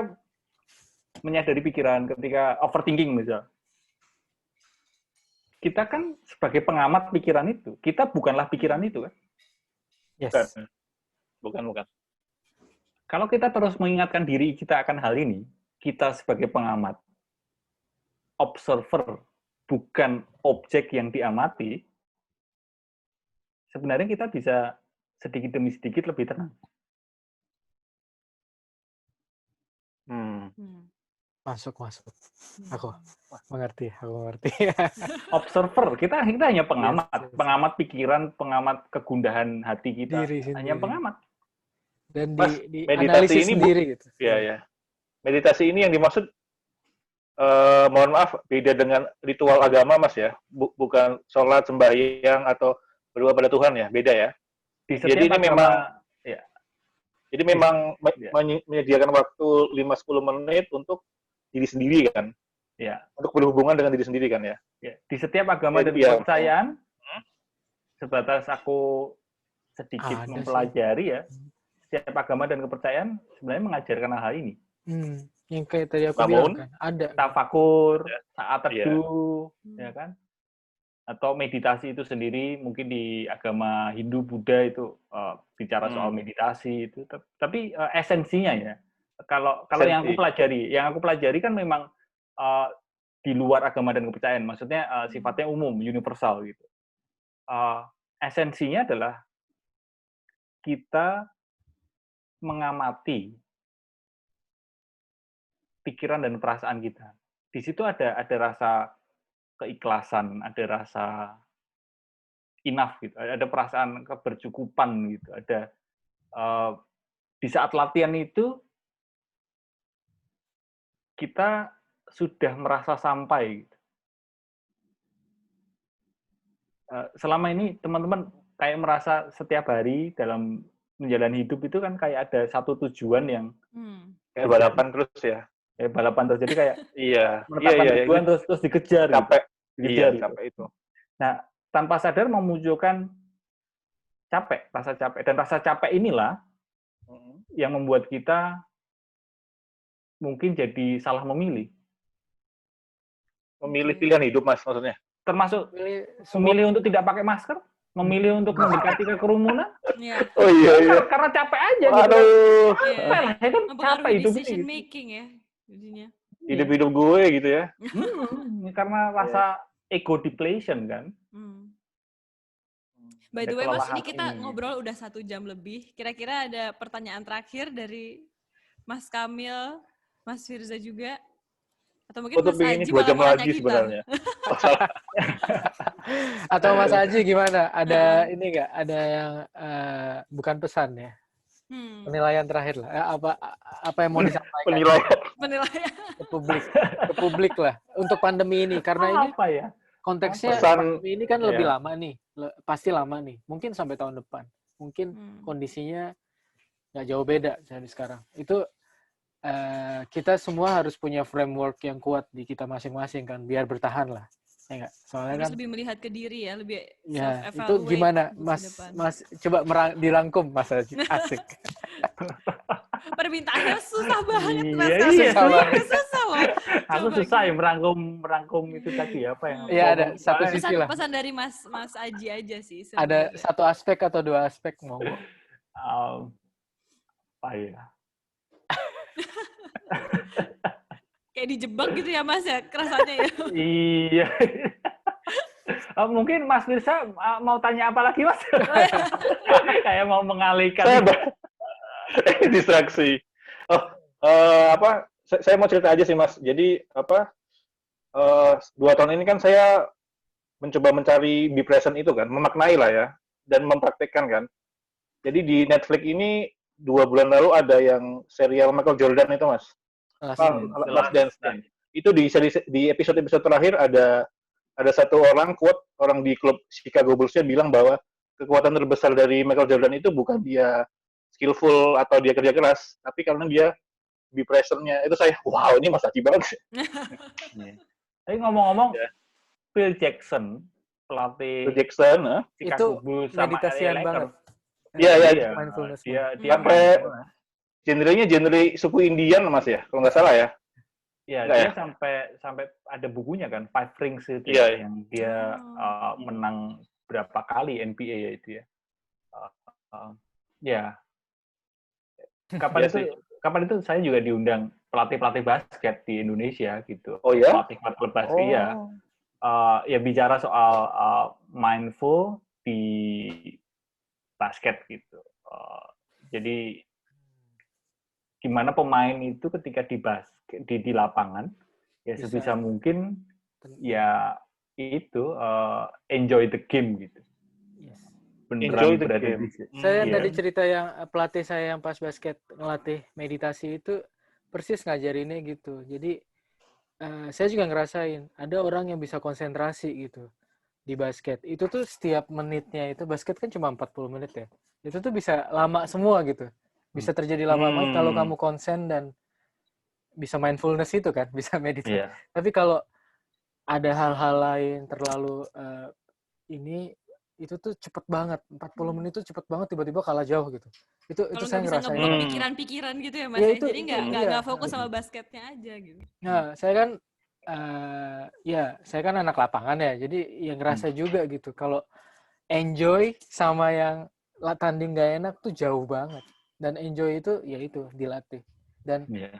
menyadari pikiran, ketika overthinking misal, kita kan sebagai pengamat pikiran itu, kita bukanlah pikiran itu kan. Yes. Bukan. Kalau kita terus mengingatkan diri kita akan hal ini, kita sebagai pengamat, observer, bukan objek yang diamati, sebenarnya kita bisa sedikit demi sedikit lebih tenang. Masuk. Aku mengerti. Observer, kita hanya pengamat, Yes. pengamat pikiran, pengamat kegundahan hati kita, Diri sendiri. hanya pengamat. Dan Mas, di meditasi analisis ini sendiri gitu. Iya. Meditasi ini yang dimaksud mohon maaf beda dengan ritual agama Mas ya. Bukan sholat, sembahyang atau berdoa pada Tuhan ya, beda ya. Di Jadi setiap ini agama, Jadi memang Ya. menyediakan waktu 5-10 menit untuk diri sendiri kan. ya, Untuk berhubungan dengan diri sendiri kan ya. di setiap agama dan Iya. kepercayaan, sebatas aku sedikit Ada sih. mempelajari ya, setiap agama dan kepercayaan sebenarnya mengajarkan hal ini. Yang kayak tadi aku Namun, bilang kan, ada. Tafakur, saat Iya. teduh, ya kan? Atau meditasi itu sendiri, mungkin di agama Hindu, Buddha itu bicara soal meditasi itu. Tapi esensinya ya, kalau yang aku pelajari kan memang di luar agama dan kepercayaan, maksudnya sifatnya umum, universal gitu. Esensinya adalah kita mengamati pikiran dan perasaan kita. Di situ ada rasa keikhlasan, ada rasa enough gitu, ada perasaan kebercukupan gitu, ada di saat latihan itu kita sudah merasa sampai. Gitu. Selama ini teman-teman kayak merasa setiap hari dalam menjalani hidup itu kan kayak ada satu tujuan yang Kayak balapan terus ya. Balapan terus, jadi kayak menetapkan tujuan terus dikejar. Capek. Gitu. Iya, capek itu. Nah, tanpa sadar memunculkan rasa capek. Dan rasa capek inilah yang membuat kita mungkin jadi salah memilih. Memilih pilihan hidup, Mas, maksudnya? Termasuk memilih untuk tidak pakai masker, memilih untuk mendekati kekerumunan. Oh iya. Karena capek aja gitu. Aduh. Capek lah, ya kan capek hidup ini. Decision making ya, jadinya. Hidup gue gitu ya. Karena rasa ego depletion kan. By the way, Mas, ini kita ngobrol udah 1 jam lebih. Kira-kira ada pertanyaan terakhir dari Mas Kamil, Mas Firza juga? Atau mungkin Mas Aji malah mau nanya kita. Sebenarnya. Atau Mas Aji gimana? Ada ini nggak? Ada yang bukan pesan ya? Penilaian terakhir lah. Apa yang mau disampaikan? Penilaian. Ke publik lah. Untuk pandemi ini. Karena ini apa ya? konteksnya pandemi ini kan lebih lama nih. Pasti lama nih. Mungkin sampai tahun depan. Mungkin kondisinya nggak jauh beda dari sekarang. Itu kita semua harus punya framework yang kuat di kita masing-masing kan, biar bertahan lah, ya nggak? Soalnya harus kan lebih melihat ke diri ya, lebih ya, self-evaluate. itu gimana, Mas coba dirangkum, Mas Aji. Asik. Permintaannya susah banget, Mas. Susah loh. Aku susah ya merangkum itu tadi apa yang. Iya, ada satu sisi lah. Pesan dari Mas Aji aja sih. Ada 1 aspek atau 2 aspek monggo. Apa ya? Kayak dijebak gitu ya, Mas ya, kerasanya ya. Iya. Mungkin Mas Firsa mau tanya apa lagi, Mas? Kayak mau mengalihkan. Distraksi. Saya mau cerita aja sih, Mas. Jadi 2 tahun ini kan saya mencoba mencari deep lesson itu kan, memaknai lah ya, dan mempraktekkan kan. Jadi di Netflix ini 2 bulan lalu ada yang serial Michael Jordan itu, Mas. Last Dance. itu di episode-episode terakhir ada satu orang orang di klub Chicago Bulls-nya bilang bahwa kekuatan terbesar dari Michael Jordan itu bukan dia skillful atau dia kerja keras, tapi karena dia di pressure-nya. Itu saya, wow, ini Mas Aji banget. Tapi ngomong-ngomong, Ya. Phil Jackson, pelatih Phil Jackson, Chicago Itu Bulls sama meditasian LA banget. Lakers. Iya, Mindfulness. Dia Sampai mindfulness. genre-nya genre suku Indian, Mas ya, kalau nggak salah ya. Ya, Nggak dia ya? sampai ada bukunya kan, Five Rings itu Iya, yang dia menang berapa kali NBA ya itu ya. Ya, Iya sih. kapan itu saya juga diundang pelatih basket di Indonesia gitu. Oh ya? Pelatih klub basket ya. Ya bicara soal mindful di basket gitu. Jadi gimana pemain itu ketika di basket di lapangan ya Bisa. sebisa mungkin ya itu enjoy the game gitu. Yes. Enjoy Beneran the berada game. di Saya Iya. tadi cerita yang pelatih saya yang pas basket ngelatih meditasi itu persis ngajarinnya gitu. Jadi saya juga ngerasain ada orang yang bisa konsentrasi gitu di basket. Itu tuh setiap menitnya itu basket kan cuma 40 menit ya. Itu tuh bisa lama semua gitu. Bisa terjadi lama banget kalau kamu konsen dan bisa mindfulness itu kan, bisa meditasi. Iya. Tapi kalau ada hal-hal lain terlalu ini itu tuh cepet banget. 40 menit tuh cepet banget tiba-tiba kalah jauh gitu. Itu Kalau saya nggak bisa ngerasain. ngeblok pikiran-pikiran gitu ya Mas Ya, ya. itu- Jadi itu, nggak iya. nggak fokus sama basketnya aja gitu. Nah, saya kan saya kan anak lapangan ya. Jadi yang ngerasa juga gitu kalau enjoy sama yang tanding gak enak tuh jauh banget. Dan enjoy itu ya itu dilatih. Dan Iya.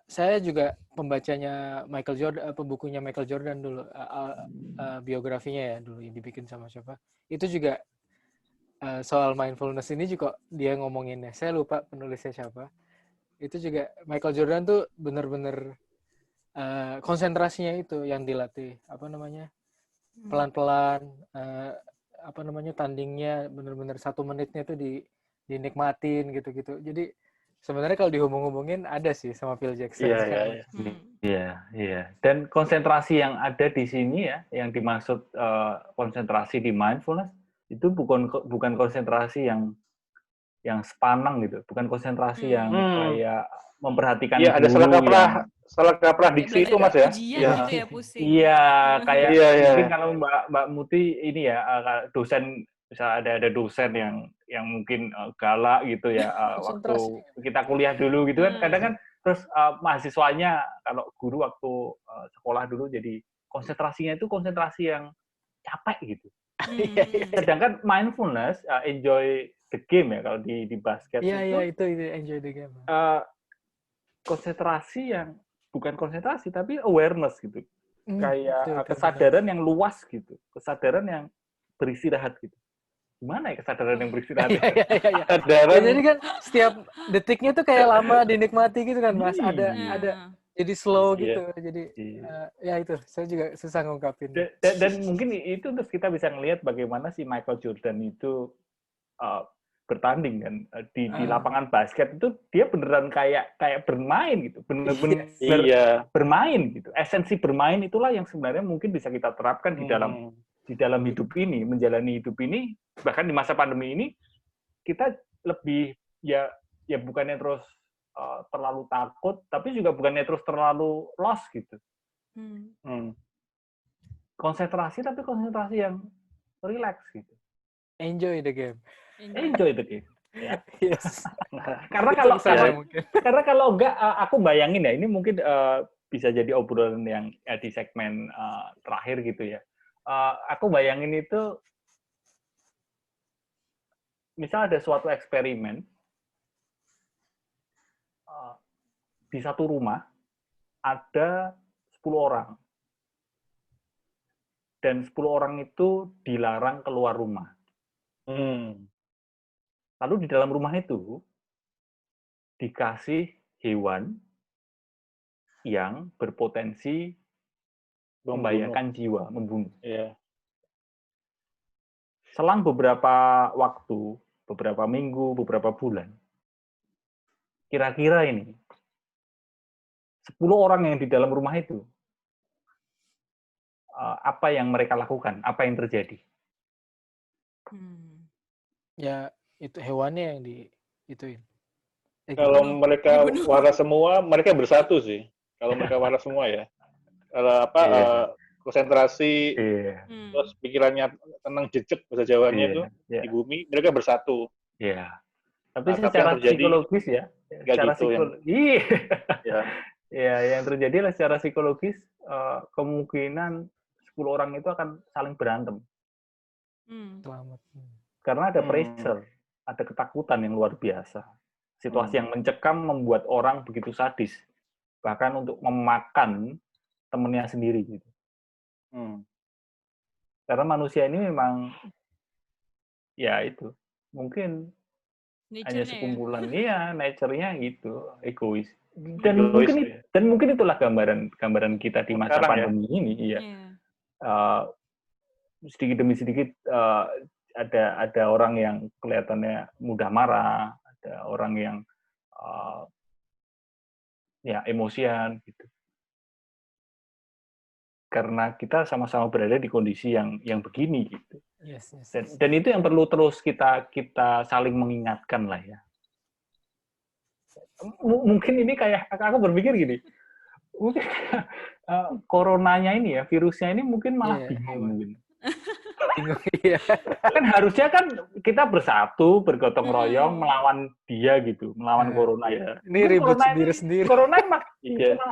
saya juga pembacanya Michael Jordan, pembukunya Michael Jordan dulu, biografinya ya dulu yang dibikin sama siapa. Itu juga soal mindfulness ini juga dia ngomonginnya. Saya lupa penulisnya siapa. Itu juga Michael Jordan tuh bener-bener konsentrasinya itu yang dilatih. Apa namanya? Pelan-pelan. Tandingnya bener-bener 1 menitnya tuh dinikmatin gitu-gitu. Jadi sebenarnya kalau dihubung-hubungin ada sih sama Phil Jackson. Iya. Dan konsentrasi yang ada di sini ya, yang dimaksud konsentrasi di mindfulness itu bukan konsentrasi yang sepanang gitu, bukan konsentrasi yang kayak memperhatikan Iya, ada salah kaprah diksi itu Mas ya. Ujian gitu ya pusing. Iya, kayak Iya. mungkin kalau Mbak Muti ini ya dosen, misalnya ada dosen yang mungkin galak gitu ya waktu kita kuliah dulu gitu kan, kadang kan terus mahasiswanya kalau guru waktu sekolah dulu jadi konsentrasinya itu konsentrasi yang capek gitu. Sedangkan mindfulness enjoy the game ya kalau di basket itu enjoy the game. Konsentrasi yang bukan konsentrasi tapi awareness gitu. Kayak kesadaran yang luas gitu. Kesadaran yang beristirahat gitu. Gimana ya kesadaran yang beristirahat? Kesadaran. Jadi kan setiap detiknya tuh kayak lama dinikmati gitu kan, Mas. Ada jadi slow gitu. Jadi ya itu saya juga susah ngungkapin. Dan mungkin itu terus kita bisa ngelihat bagaimana si Michael Jordan itu bertanding kan di lapangan basket itu dia beneran kayak bermain gitu, bener-bener bermain gitu. Esensi bermain itulah yang sebenarnya mungkin bisa kita terapkan di dalam hidup ini, menjalani hidup ini, bahkan di masa pandemi ini kita lebih ya bukannya terus terlalu takut, tapi juga bukannya terus terlalu lost gitu. Konsentrasi tapi konsentrasi yang relax gitu. Enjoy the game. Enjoy the game. Ya. Yes. Karena kalau enggak, aku bayangin ya, ini mungkin bisa jadi obrolan yang di segmen terakhir gitu ya. Aku bayangin itu, misal ada suatu eksperimen di satu rumah ada 10 orang. Dan 10 orang itu dilarang keluar rumah. Lalu di dalam rumah itu dikasih hewan yang berpotensi membahayakan jiwa, membunuh. Selang beberapa waktu, beberapa minggu, beberapa bulan, kira-kira ini 10 orang yang di dalam rumah itu, apa yang mereka lakukan, apa yang terjadi? Ya itu hewannya yang ituin. Kalau mereka Dibunuh. waras semua, mereka bersatu sih. Kalau mereka waras semua ya. Kalau konsentrasi, Iya. terus pikirannya tenang jejak bahasa Jawanya itu Iya. di bumi, mereka bersatu. Iya. Tapi Nah, tapi secara yang terjadi psikologis ya, nggak secara gitu yang psikologis, ya. ya yang terjadi adalah secara psikologis kemungkinan 10 orang itu akan saling berantem Selamat. karena ada pressure, ada ketakutan yang luar biasa. Situasi yang mencekam membuat orang begitu sadis, bahkan untuk memakan temennya sendiri gitu. Karena manusia ini memang ya itu mungkin hanya sekumpulan nature-nya gitu, egois. Dan mungkin itulah gambaran kita di masa pandemi ini ya. Sedikit demi sedikit ada orang yang kelihatannya mudah marah, ada orang yang ya emosian gitu. Karena kita sama-sama berada di kondisi yang begini gitu. Yes. Dan itu yang perlu terus kita saling mengingatkan lah ya. Mungkin ini kayak aku berpikir gini, mungkin coronanya ini ya, virusnya ini mungkin malah bingung mungkin. Bingung, iya. Kan harusnya kan kita bersatu, bergotong royong melawan dia gitu, melawan corona ya. Ini ribut sendiri-sendiri. Corona malah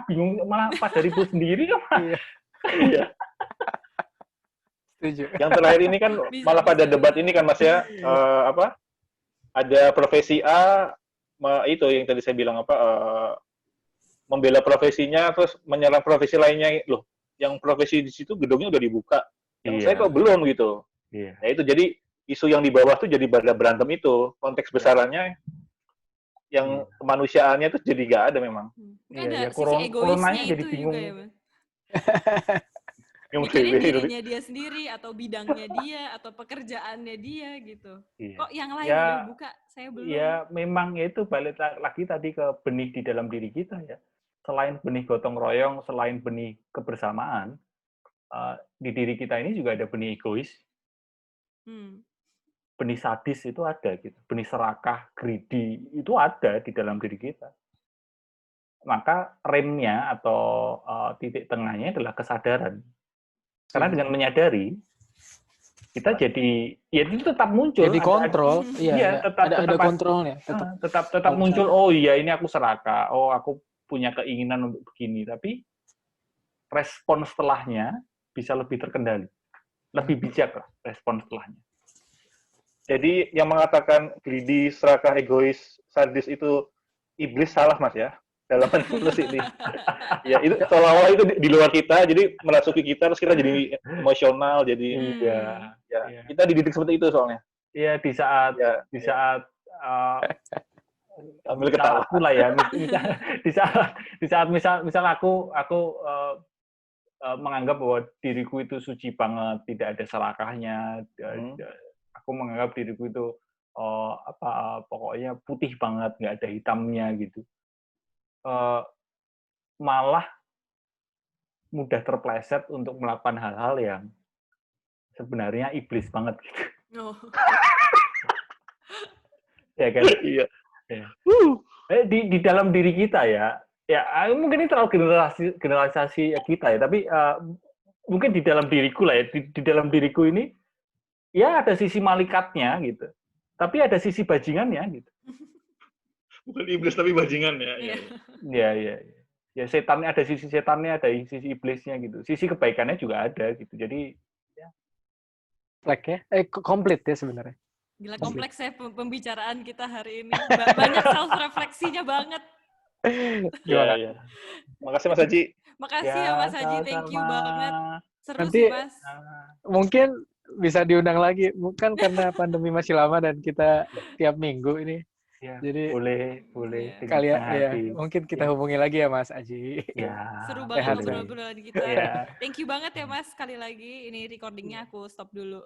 bingung, malah pada ribut sendiri kan. Iya. Setuju. Yang terakhir ini kan malah pada debat ini kan Mas ya, ada profesi A itu yang tadi saya bilang membela profesinya terus menyerang profesi lainnya loh. Yang profesi di situ gedungnya udah dibuka. Yang saya kok belum gitu. Nah itu jadi isu yang di bawah tuh jadi pada berantem itu. Konteks besarannya yang kemanusiaannya tuh jadi nggak ada memang. Ada sisi egoisnya jadi bingung. Juga ya, Mas? Mikirin dirinya dia sendiri atau bidangnya dia atau pekerjaannya dia gitu. Kok yang lain udah buka, saya belum. Ya memang itu balik lagi tadi ke benih di dalam diri kita ya. Selain benih gotong royong, selain benih kebersamaan, di diri kita ini juga ada benih egois. Benih sadis itu ada gitu. Benih serakah, greedy itu ada di dalam diri kita. Maka remnya atau titik tengahnya adalah kesadaran. Karena dengan menyadari, kita jadi, ya itu tetap muncul. Jadi kontrol, tetap ada kontrolnya. Tetap muncul, oh iya ini aku serakah, oh aku punya keinginan untuk begini. Tapi respon setelahnya bisa lebih terkendali. Lebih bijak lah respon setelahnya. Jadi yang mengatakan greedy, serakah, egois, sadis itu iblis salah Mas ya? Dalam mindfulness ini. Ya itu seolah-olah itu di luar kita, jadi merasuki kita, terus kita jadi emosional, jadi kita dididik seperti itu soalnya. Iya di saat ambil ketawa aku lah ya, di saat misal aku menganggap bahwa diriku itu suci banget, tidak ada serakahnya, aku menganggap diriku itu pokoknya putih banget, nggak ada hitamnya gitu. Malah mudah terpleset untuk melakukan hal-hal yang sebenarnya iblis banget gitu. Ya kan? Iya. Di dalam diri kita ya mungkin ini terlalu generalisasi kita ya, tapi mungkin di dalam diriku lah ya, di dalam diriku ini ya ada sisi malaikatnya gitu, tapi ada sisi bajingannya gitu. Bukan iblis tapi bajingan ya. Iya. Ya setannya ada sisi setannya, ada sisi iblisnya gitu. Sisi kebaikannya juga ada gitu. Jadi ya. Komplit ya sebenarnya. Gila kompleks ya pembicaraan kita hari ini. Banyak self refleksinya banget. Iya. Makasih Mas Haji. Makasih ya Mas Haji, thank you banget. Seru nanti, sih Mas. Mungkin bisa diundang lagi, bukan karena pandemi masih lama dan kita tiap minggu ini. Ya, jadi boleh. Kalian ya, mungkin kita hubungi lagi ya Mas Haji. Ya. Seru banget ngobrol-ngobrolan kita. Thank you banget ya Mas sekali lagi. Ini recordingnya aku stop dulu.